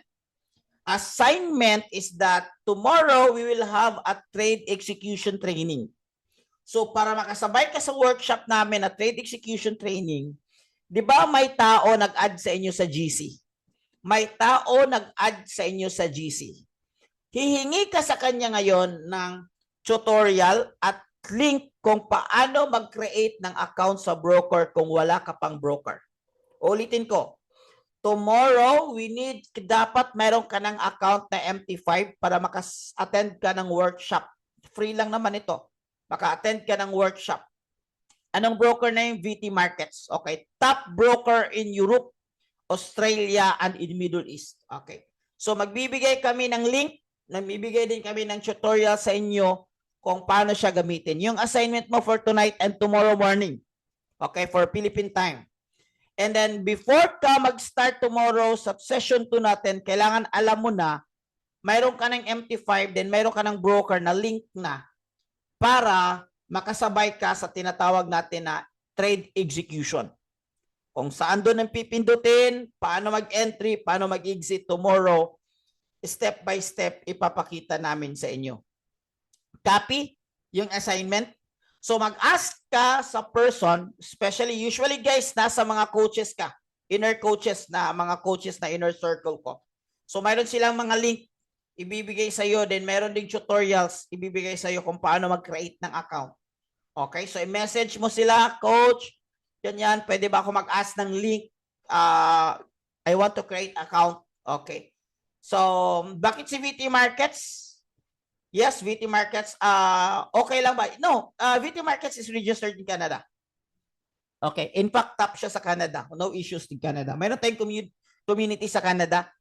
Assignment is that tomorrow we will have a trade execution training. So para makasabay ka sa workshop namin na trade execution training, di ba may tao nag-add sa inyo sa GC? May tao nag-add sa inyo sa GC. Hihingi ka sa kanya ngayon ng tutorial at link kung paano mag-create ng account sa broker kung wala ka pang broker. Ulitin ko. Tomorrow, dapat meron ka ng account na MT5 para maka-attend ka ng workshop. Free lang naman ito. Maka-attend ka ng workshop. Anong broker na yung VT Markets? Okay. Top broker in Europe, Australia, and in Middle East. Okay. So, magbibigay kami ng link. Nagbibigay din kami ng tutorial sa inyo kung paano siya gamitin. Yung assignment mo for tonight and tomorrow morning. Okay, for Philippine time. And then before ka mag-start tomorrow sa session 2 natin, kailangan alam mo na mayroon ka ng MT5, then mayroon ka ng broker na link na para makasabay ka sa tinatawag natin na trade execution. Kung saan doon ang pipindutin, paano mag-entry, paano mag-exit tomorrow, step by step ipapakita namin sa inyo. Copy yung assignment. So mag-ask ka sa person, usually guys, nasa mga coaches ka, inner coaches na, mga coaches na inner circle ko. So mayroon silang mga link, ibibigay sa iyo, then mayroon ding tutorials, ibibigay sa iyo kung paano mag-create ng account. Okay, so i-message mo sila, coach, yan, pwede ba ako mag-ask ng link? I want to create account. Okay. So, bakit si VT Markets? Yes, VT Markets, okay lang ba? No, VT Markets is registered in Canada. Okay, in fact, top siya sa Canada. No issues in Canada. Mayroon tayong community sa Canada.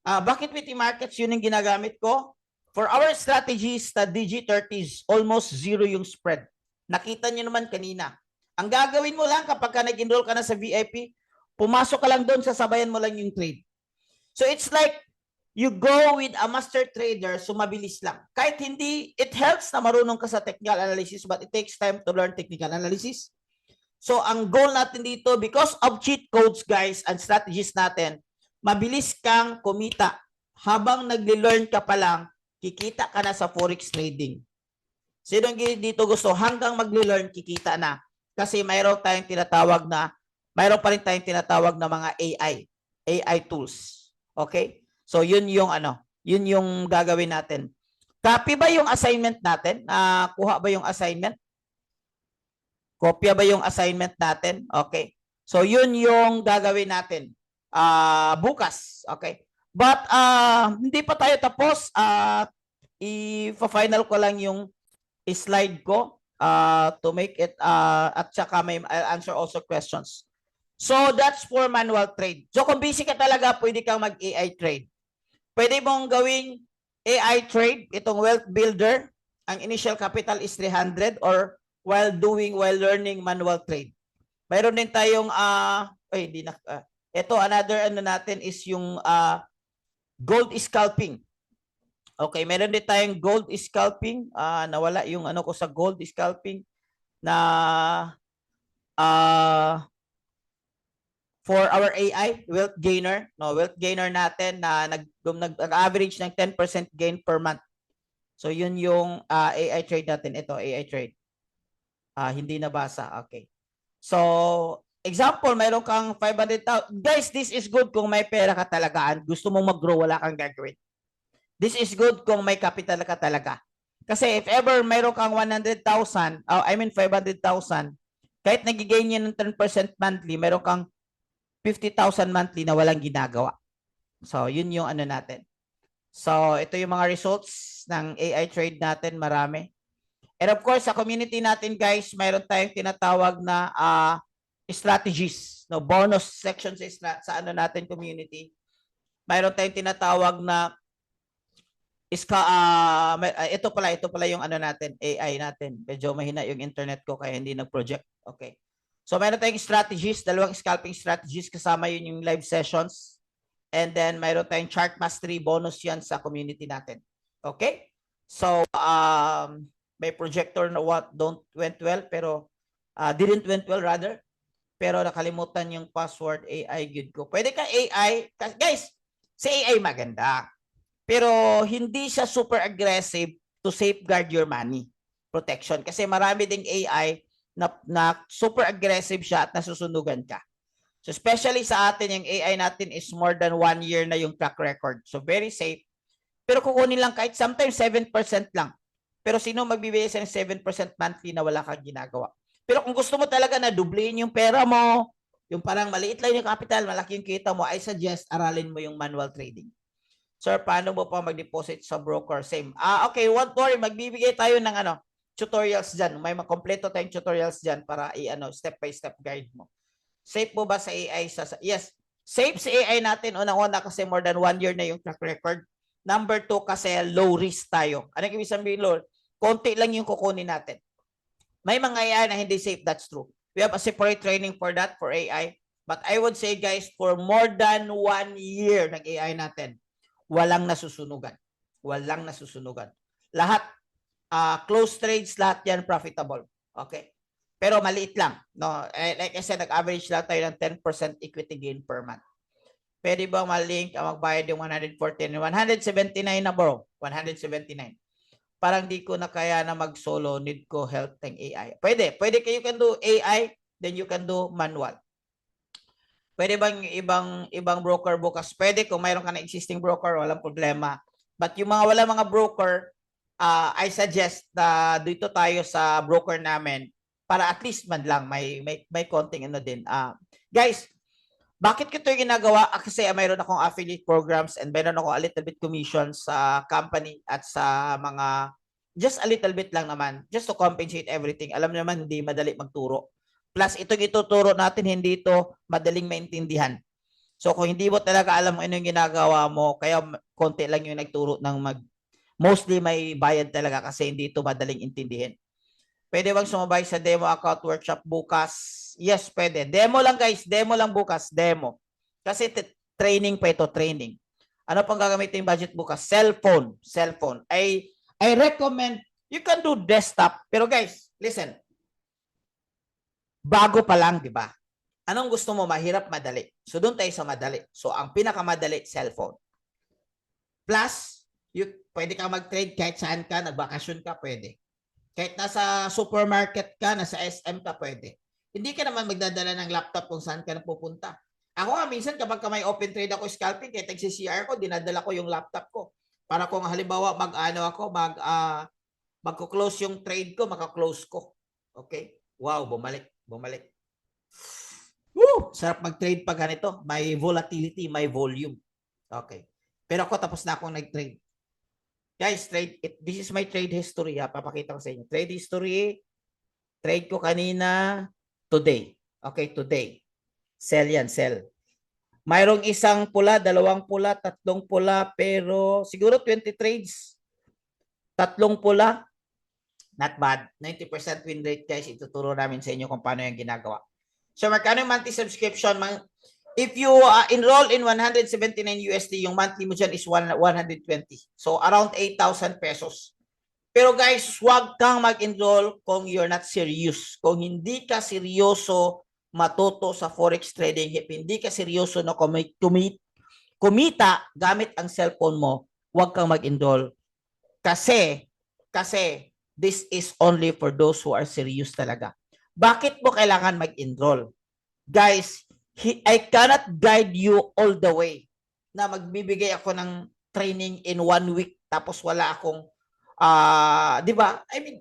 Bakit VT Markets? Yun yung ginagamit ko. For our strategies, the DG30s, almost zero yung spread. Nakita niyo naman kanina. Ang gagawin mo lang kapag ka nag-enroll ka na sa VIP, pumasok ka lang doon, sasabayan mo lang yung trade. So it's like, you go with a master trader, so mabilis lang. Kahit hindi, it helps na marunong ka sa technical analysis, but it takes time to learn technical analysis. So, ang goal natin dito, because of cheat codes, guys, and strategies natin, mabilis kang kumita. Habang nagli-learn ka pa lang, kikita ka na sa forex trading. Sino dito gusto? Hanggang magli-learn, kikita na. Kasi mayroon pa rin tayong tinatawag na mga AI tools. Okay? So, yun yung gagawin natin. Copy ba yung assignment natin? Kuha ba yung assignment? Kopya ba yung assignment natin? Okay. So, yun yung gagawin natin. Bukas. Okay. But, hindi pa tayo tapos. I-final ko lang yung slide ko to make it, at saka I'll answer also questions. So, that's for manual trade. So, kung busy ka talaga, pwede kang mag-AI trade. Pwede mong gawing AI trade, itong wealth builder, ang initial capital is 300 or while learning manual trade. Mayroon din tayong, ito, another natin is yung gold scalping. Okay, meron din tayong gold scalping. Nawala yung ko sa gold scalping na for our AI, wealth gainer, no, wealth gainer natin na nag-average ng 10% gain per month. So yun yung AI trade natin. Ito, AI trade. Hindi nabasa. Okay. So, example, mayroon kang 500,000. Guys, this is good kung may pera ka talaga. Gusto mong mag-grow, wala kang gagawin. This is good kung may capital ka talaga. Kasi if ever mayroon kang 100,000, 500,000, kahit nagigain niya ng 10% monthly, mayroon kang 50,000 monthly na walang ginagawa. So, yun yung ano natin. So, ito yung mga results ng AI trade natin, marami. And of course, sa community natin, guys, mayroon tayong tinatawag na strategies, no, bonus sections sa ano natin community. Mayroon tayong tinatawag na ito pala yung ano natin, AI natin. Medyo mahina yung internet ko kaya hindi nag-project. Okay. So mayroon tayong strategies, dalawang scalping strategies, kasama yun yung live sessions. And then mayroon tayong chart mastery bonus yan sa community natin. Okay? So may projector na went well pero didn't went well rather. Pero nakalimutan yung password AI good ko. Pwede ka AI, guys, si AI maganda. Pero hindi siya super aggressive to safeguard your money protection. Kasi marami ding AI na super aggressive siya at nasusunugan ka. So especially sa atin, yung AI natin is more than 1 year na yung track record. So very safe. Pero kukunin lang kahit sometimes 7% lang. Pero sino magbibigay sa 7% monthly na wala kang ginagawa? Pero kung gusto mo talaga na dublihin yung pera mo, yung parang maliit lang yung capital, malaki yung kita mo, I suggest aralin mo yung manual trading. Sir, paano mo pa mag-deposit sa broker? Same. Okay, don't worry, magbibigay tayo ng tutorials dyan. May makompleto tayong tutorials dyan para step by step guide mo. Safe mo ba sa AI? Yes. Safe sa AI natin. Unang-una kasi more than 1 year na yung track record. Number 2 kasi low risk tayo. Anong ibig sabihin, Lord? Konti lang yung kukunin natin. May mga AI na hindi safe. That's true. We have a separate training for that, for AI. But I would say, guys, for more than 1 year ng AI natin, walang nasusunugan. Walang nasusunugan. Lahat, close trades, lahat yan profitable. Okay? Pero maliit lang. No? Like I said, nag-average lang tayo ng 10% equity gain per month. Pwede bang malink ang magbayad yung 114? 179 na bro. 179. Parang di ko na kaya na mag-solo. Need ko help ng AI. Pwede. Pwede kayo can do AI, then you can do manual. Pwede bang ibang broker bukas? Pwede kung mayroon ka na existing broker, walang problema. But yung wala mga broker, I suggest na dito tayo sa broker namin para at least man lang may konting din. Guys, bakit ko ito yung ginagawa? Kasi mayroon akong affiliate programs and mayroon ako a little bit commission sa company at sa mga, just a little bit lang naman, just to compensate everything. Alam naman, hindi madali magturo. Plus, itong ituturo natin, hindi ito madaling maintindihan. So, kung hindi mo talaga alam ano yung ginagawa mo, kaya konti lang yung nagturo ng mostly may bayad talaga kasi hindi ito madaling intindihin. Pwede bang sumabay sa demo account workshop bukas? Yes, pwede. Demo lang guys, demo lang bukas, demo. Kasi training pa ito, training. Ano pang gagamitin yung budget bukas? Cellphone, cellphone. I recommend, you can do desktop. Pero guys, listen. Bago pa lang, di ba? Anong gusto mo? Mahirap, madali. So, doon tayo sa madali. So, ang pinakamadali, cellphone. Plus, pwede ka mag-trade kahit saan ka, nagbakasyon ka, pwede. Kahit nasa supermarket ka, nasa SM ka, pwede. Hindi ka naman magdadala ng laptop kung saan ka napupunta. Ako nga, minsan kapag may open trade ako scalping, kahit nag-CCR ko, dinadala ko yung laptop ko. Para kung halimbawa, magko-close yung trade ko, maka-close ko. Okay? Wow, bumalik. Woo! Sarap mag-trade pag ganito. May volatility, may volume. Okay. Pero ako, tapos na akong nag-trade. Guys, this is my trade history. Papakita ko sa inyo. Trade history. Trade ko kanina. Today. Okay, today. Sell yan, sell. Mayroong isang pula, dalawang pula, tatlong pula, pero siguro 20 trades. Tatlong pula. Not bad. 90% win rate, guys. Ituturo namin sa inyo kung paano yung ginagawa. So, magkano yung monthly subscription? If you enroll in 179 USD, yung monthly mo dyan is 120. So, around 8,000 pesos. Pero guys, huwag kang mag-enroll kung you're not serious. Kung hindi ka seryoso matuto sa forex trading, if hindi ka seryoso na kumita gamit ang cellphone mo, huwag kang mag-enroll. Kasi this is only for those who are serious talaga. Bakit mo kailangan mag-enroll? Guys, I cannot guide you all the way na magbibigay ako ng training in 1 week tapos wala akong di ba? I mean,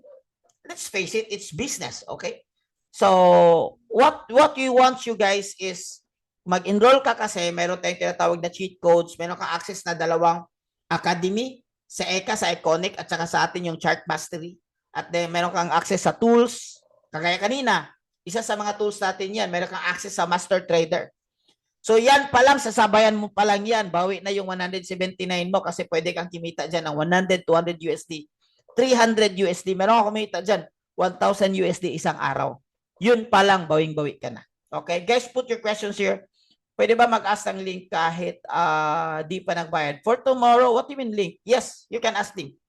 let's face it, it's business, okay? So, what we want you guys is mag-enroll ka kasi meron tayong tinatawag na cheat codes, meron kang access na 2 academy, sa ECA, sa Iconic, at saka sa atin yung Chart Mastery. At then, meron kang access sa tools, kagaya kanina, isa sa mga tools natin yan, meron kang access sa Master Trader. So yan pa lang, sasabayan mo pa lang yan, bawi na yung 179 mo kasi pwede kang kimita dyan ng 100, 200 USD, 300 USD. Meron kang kumita dyan, 1,000 USD isang araw. Yun pa lang, bawing-bawi ka na. Okay, guys, put your questions here. Pwede ba mag-ask ng link kahit di pa nagbayad? For tomorrow, what do you mean link? Yes, you can ask link.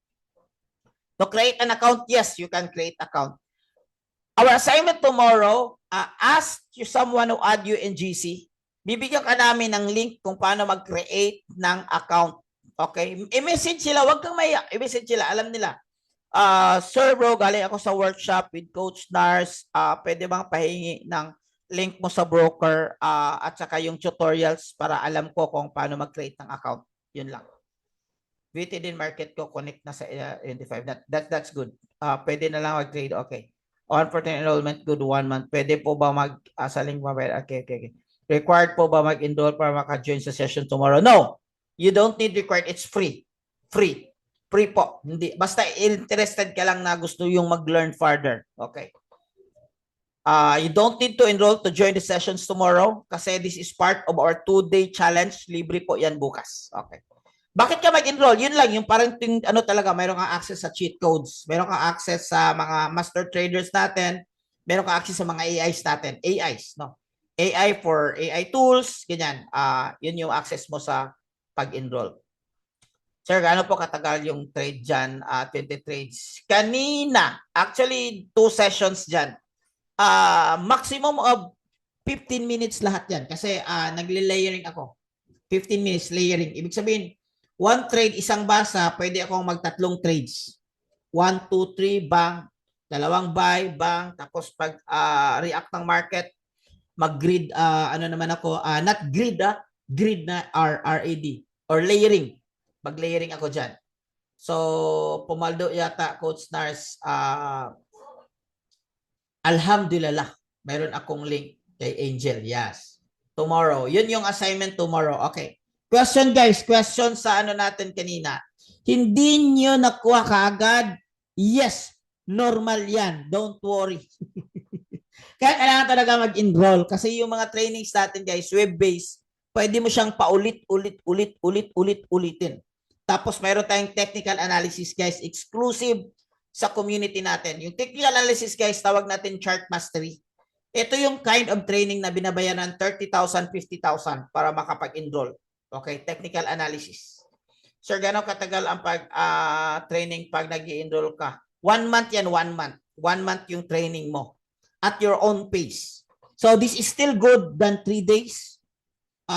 To create an account, yes, you can create account. Our assignment tomorrow, ask you someone who add you in GC. Bibigyan ka namin ng link kung paano mag-create ng account. Okay? I-message sila. Huwag kang maya. I-message sila. Alam nila. Sir bro, galing ako sa workshop with Coach Nars. Pwede bang pahingi ng link mo sa broker at saka yung tutorials para alam ko kung paano mag-create ng account. Yun lang. VT din market ko. Connect na sa 25. That's good. Pwede na lang mag-trade. Okay. On for enrollment, good 1 month. Pwede po ba sa link mabaya? Okay. Required po ba mag-enroll para maka-join sa session tomorrow? No, you don't need required. It's free. Free po. Hindi. Basta interested ka lang na gusto yung mag-learn further. Okay. You don't need to enroll to join the sessions tomorrow kasi this is part of our 2-day challenge. Libre po yan bukas. Okay. Bakit ka mag-enroll? Yun lang. Yung parang ano talaga, mayroon kang access sa cheat codes. Mayroon kang access sa mga master traders natin. Mayroon kang access sa mga AIs natin. AIs, no? AI for AI tools, ganyan. Yun yung access mo sa pag-enroll. Sir, gaano po katagal yung trade dyan? 20 trades. Kanina, actually, 2 sessions dyan. Maximum of 15 minutes lahat yan. Kasi nagle-layering ako. 15 minutes layering. Ibig sabihin, 1 trade, isang basa, pwede akong mag-3 trades. 1, 2, 3, bang. 2 buy, bang. Tapos pag react ng market, mag-grid, ano naman ako, not grid, grid na RAD, or layering. Mag-layering ako dyan. So, pumaldo yata, Coach Nars, alhamdulillah, mayroon akong link kay Angel, yes. Tomorrow, yun yung assignment tomorrow, okay. Question guys, question sa ano natin kanina. Hindi nyo nakuha kaagad? Yes, normal yan, don't worry. Kaya kailangan talaga mag-enroll kasi yung mga trainings natin guys, web-based, pwede mo siyang paulit-ulitin. Tapos mayroon tayong technical analysis guys, exclusive sa community natin. Yung technical analysis guys, tawag natin chart mastery. Ito yung kind of training na binabayaran 30,000, 50,000 para makapag-enroll. Okay, technical analysis. Sir, gano'ng katagal ang training pag nag-i-enroll ka? 1 month yan, 1 month. 1 month yung training mo. At your own pace. So this is still good than 3 days.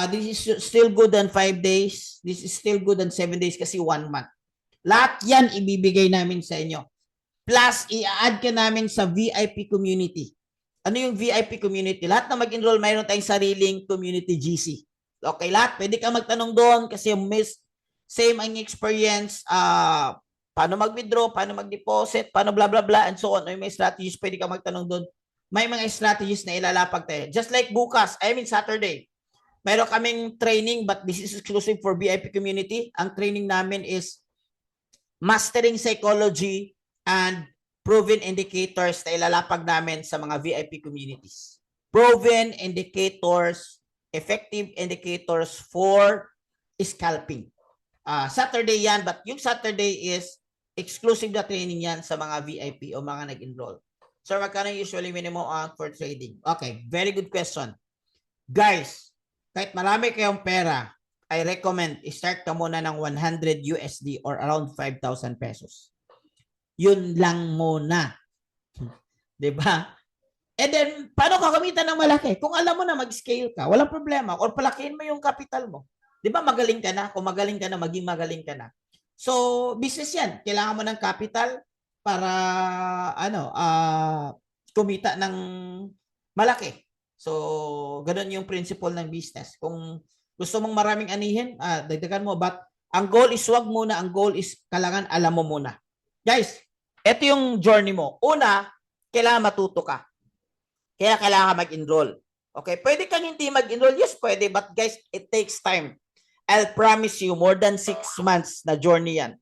This is still good than 5 days. This is still good than 7 days kasi 1 month. Lahat yan ibibigay namin sa inyo. Plus, i-add ka namin sa VIP community. Ano yung VIP community? Lahat na mag-enroll, mayroon tayong sariling community GC. Okay, lahat. Pwede ka magtanong doon kasi same ang experience. Paano mag-withdraw, paano mag-deposit, paano blah, blah, blah, and so on. May strategies, pwede ka magtanong doon. May mga strategies na ilalapag tayo. Just like bukas, Saturday, mayroon kaming training but this is exclusive for VIP community. Ang training namin is Mastering Psychology and Proven Indicators na ilalapag namin sa mga VIP communities. Proven Indicators, effective indicators for scalping. Saturday yan, but yung Saturday is exclusive na training yan sa mga VIP o mga nag-enroll. Sir, magkano usually minimum for trading? Okay, very good question. Guys, kahit marami kayong pera, I recommend start ka muna ng 100 USD or around 5,000 pesos. Yun lang muna. 'Di ba? And then, paano ka kumita ng malaki? Kung alam mo na mag-scale ka, walang problema. Or palakihin mo yung capital mo. Di ba magaling ka na? Kung magaling ka na, maging magaling ka na. So, business yan. Kailangan mo ng capital para, kumita ng malaki. So, ganun yung principle ng business. Kung gusto mong maraming anihin, dagdagan mo. But, ang goal is wag muna. Ang goal is kailangan alam mo muna. Guys, ito yung journey mo. Una, kailangan matuto ka. Kaya kailangan mag-enroll. Okay? Pwede kang hindi mag-enroll. Yes, pwede. But guys, it takes time. I'll promise you, more than 6 months na journey yan.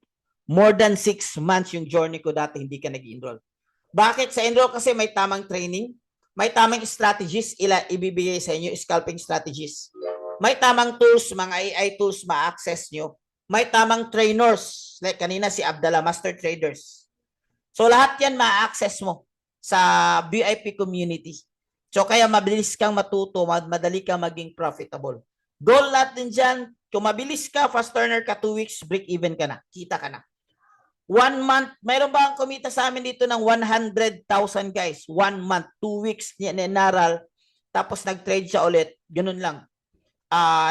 More than 6 months yung journey ko dati, hindi ka nag-enroll. Bakit? Sa enroll kasi may tamang training, may tamang strategies, ibibigay sa inyo, scalping strategies. May tamang tools, mga AI tools, ma-access nyo. May tamang trainers, like kanina si Abdallah, master traders. So lahat yan ma-access mo sa VIP community. So kaya mabilis kang matuto, madali kang maging profitable. Goal natin dyan, kung mabilis ka, fast earner ka, 2 weeks, break even ka na, kita ka na. 1 month, mayroon ba ang kumita sa amin dito ng 100,000 guys? 1 month, 2 weeks, naral, tapos nag-trade siya ulit, ganun lang.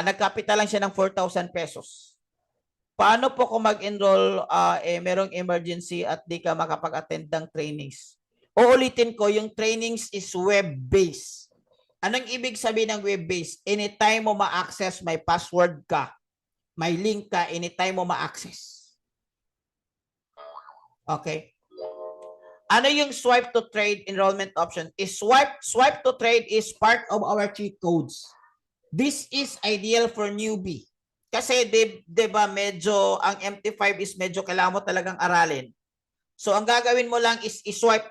Nagkapital lang siya ng 4,000 pesos. Paano po kung mag-enroll, merong emergency at di ka makapag-attend ng trainings? Uulitin ko, yung trainings is web-based. Anong ibig sabihin ng web-based? Anytime mo ma-access, may password ka, may link ka, anytime mo ma-access. Okay? Ano yung swipe to trade enrollment option? Swipe to trade is part of our cheat codes. This is ideal for newbie. Kasi, di ba, medyo, ang MT5 is medyo kailangan mo talagang aralin. So, ang gagawin mo lang is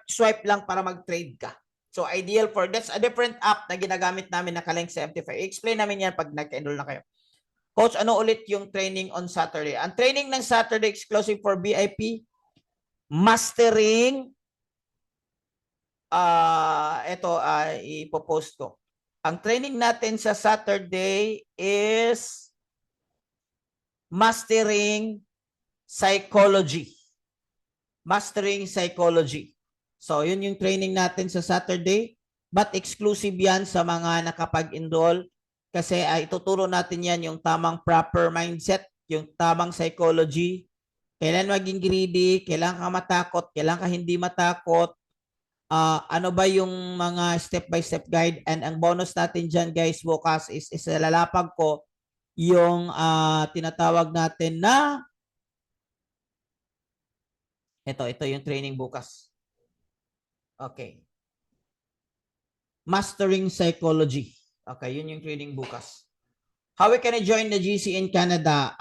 swipe lang para mag-trade ka. So, ideal for, that's a different app na ginagamit namin na kalink sa MT5. I-explain namin yan pag nag-enroll na kayo. Coach, ano ulit yung training on Saturday? Ang training ng Saturday exclusive for VIP, mastering, ipopost ko. Ang training natin sa Saturday is mastering psychology. Mastering psychology. So, yun yung training natin sa Saturday. But exclusive yan sa mga nakapag-enroll. Kasi ituturo natin yan yung tamang proper mindset, yung tamang psychology. Kailan maging greedy, kailan ka matakot, kailan ka hindi matakot. Ano ba yung mga step-by-step guide. And ang bonus natin dyan guys bukas is lalapag ko yung tinatawag natin na ito yung training bukas. Okay. Mastering psychology. Okay, yun yung training bukas. How we can I join the GC in Canada?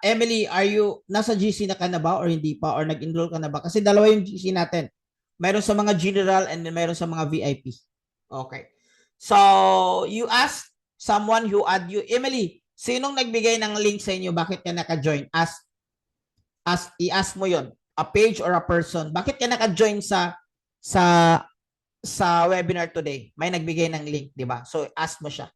Emily, are you nasa GC na ka na ba or hindi pa or nag-enroll ka na ba? Kasi dalawa yung GC natin. Mayroon sa mga general and then mayroon sa mga VIP. Okay. So, you ask someone who add you. Emily, sinong nagbigay ng link sa inyo? Bakit ka naka-join? I-ask mo yon, a page or a person. Bakit ka naka-join sa webinar today? May nagbigay ng link, di ba? So, ask mo siya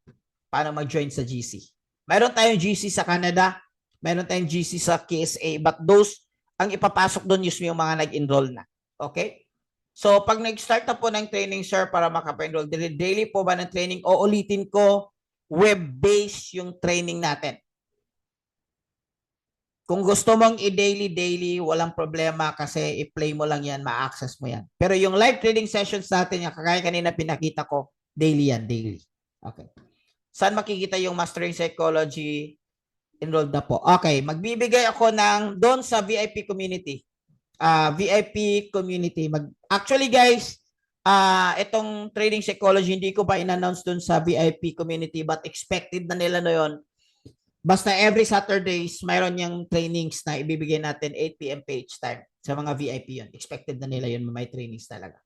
paano mag-join sa GC. Mayroon tayong GC sa Canada, mayroon tayong GC sa KSA, but those, ang ipapasok doon yung mga nag-enroll na. Okay? So, pag nag-start na po ng training, sir, para makapa-enroll, daily po ba ng training? O ulitin ko, web-based yung training natin. Kung gusto mong i-daily, walang problema kasi i-play mo lang yan, ma-access mo yan. Pero yung live trading sessions natin, yung kagaya kanina pinakita ko, daily yan, daily. Okay. Saan makikita yung Mastering Psychology? Enrolled na po. Okay, magbibigay ako ng doon sa VIP community. VIP community. Actually guys, itong trading psychology, hindi ko pa in-announce doon sa VIP community but expected na nila na yun. Basta every Saturdays, mayroon yung trainings na ibibigay natin 8 p.m. PH time sa mga VIP yun. Expected na nila yun, may trainings talaga.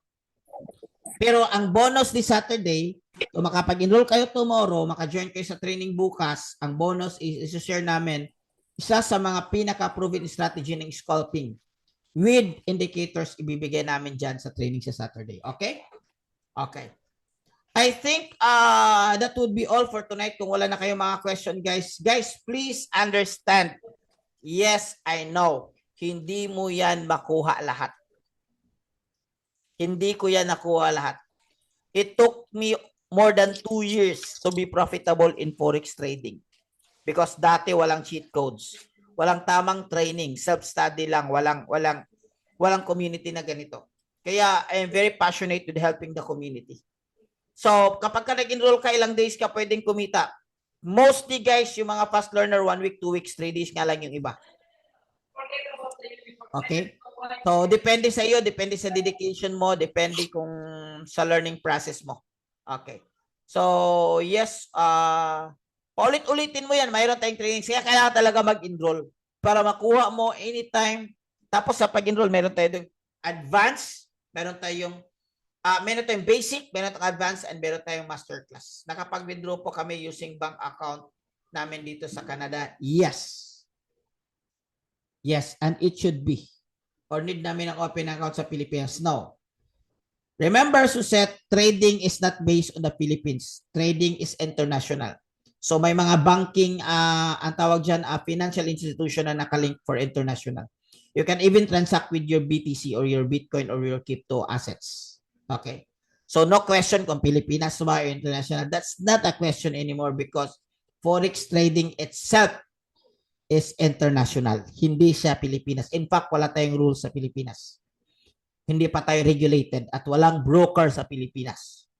Pero ang bonus ni Saturday, kung makapag-enroll kayo tomorrow, maka-join kayo sa training bukas, ang bonus is i-share namin isa sa mga pinaka-proven strategy ng scalping with indicators ibibigay namin dyan sa training sa Saturday. Okay? Okay. I think that would be all for tonight. Kung wala na kayong mga question, guys. Guys, please understand. Yes, I know. Hindi mo yan makuha lahat. Hindi ko yan nakuha lahat. It took me more than 2 years to be profitable in forex trading. Because dati walang cheat codes. Walang tamang training, self-study lang, walang community na ganito. Kaya I am very passionate with helping the community. So, kapag ka nag-enroll ka, ilang days ka pwedeng kumita. Mostly guys, yung mga fast learner, 1 week, 2 weeks, 3 days nga lang yung iba. Okay? So, depende sa iyo, depende sa dedication mo, depende kung sa learning process mo. Okay. So, yes, paulit-ulitin mo yan, mayroon tayong trainings. Kaya kailangan talaga mag-enroll para makuha mo anytime. Tapos sa pag-enroll, meron tayong advanced, meron tayong basic, meron tayong advanced, and meron tayong masterclass. Nakapag-withdraw po kami using bank account namin dito sa Canada. Yes. Yes, and it should be. Or need namin ang open account sa Philippines? No. Remember, Suset, trading is not based on the Philippines. Trading is international. So may mga banking, ang tawag dyan, financial institution na nakalink for international. You can even transact with your BTC or your Bitcoin or your crypto assets. Okay. So no question kung Pilipinas ba or international. That's not a question anymore because forex trading itself is international. Hindi siya Pilipinas. In fact, wala tayong rules sa Pilipinas. Hindi pa tayo regulated at walang broker sa Pilipinas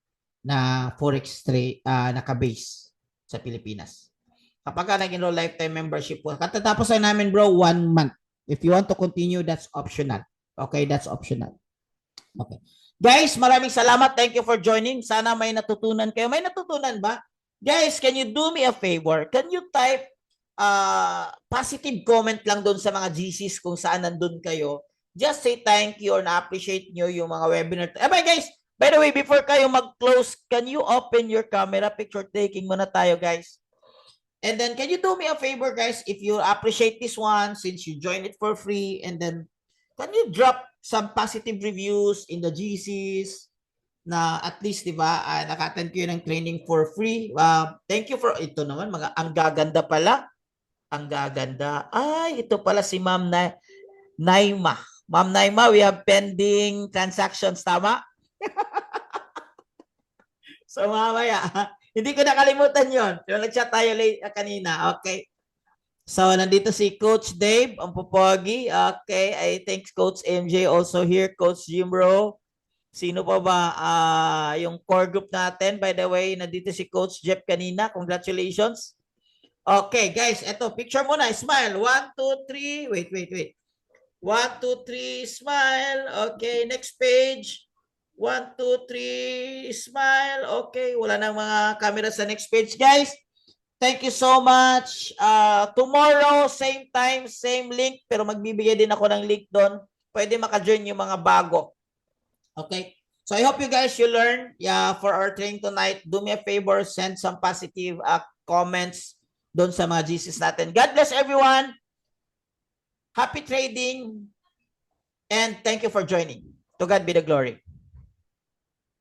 na forex trade naka-base sa Pilipinas. Kapag ka nag-enroll lifetime membership po, katatapos na namin bro, 1 month. If you want to continue, that's optional. Okay, that's optional. Okay. Guys, maraming salamat. Thank you for joining. Sana may natutunan kayo. May natutunan ba? Guys, can you do me a favor? Can you type positive comment lang doon sa mga GCs kung saan nandun kayo? Just say thank you or na-appreciate nyo yung mga webinar. Bye guys! By the way, before kayo mag-close, can you open your camera? Picture taking muna tayo, guys. And then, can you do me a favor, guys? If you appreciate this one, since you joined it for free, and then, can you drop some positive reviews in the GCs na at least, di ba, naka-attend kayo ng training for free. Thank you for, ito naman, ang gaganda pala. Ang gaganda. Ay, ito pala si Ma'am Naima. Ma'am Naima, we have pending transactions, tama? So mamaya, hindi ko nakalimutan yon. So nag-chat tayo late kanina. Okay. So nandito si Coach Dave, ang popogi. Okay, I think Coach MJ also here. Coach Jimro. Sino pa ba? Yung core group natin. By the way, nandito si Coach Jeff kanina. Congratulations. Okay, guys. Eto, picture muna. Smile. 1, 2, 3. Wait. 1, 2, 3. Smile. Okay, next page. 1, 2, 3, smile. Okay, wala nang mga camera sa next page, guys. Thank you so much. Tomorrow, same time, same link, pero magbibigay din ako ng link doon. Pwede maka-join yung mga bago. Okay? So I hope you guys you learn. Yeah, for our training tonight, do me a favor, send some positive comments doon sa mga GCs natin. God bless everyone. Happy trading. And thank you for joining. To God be the glory.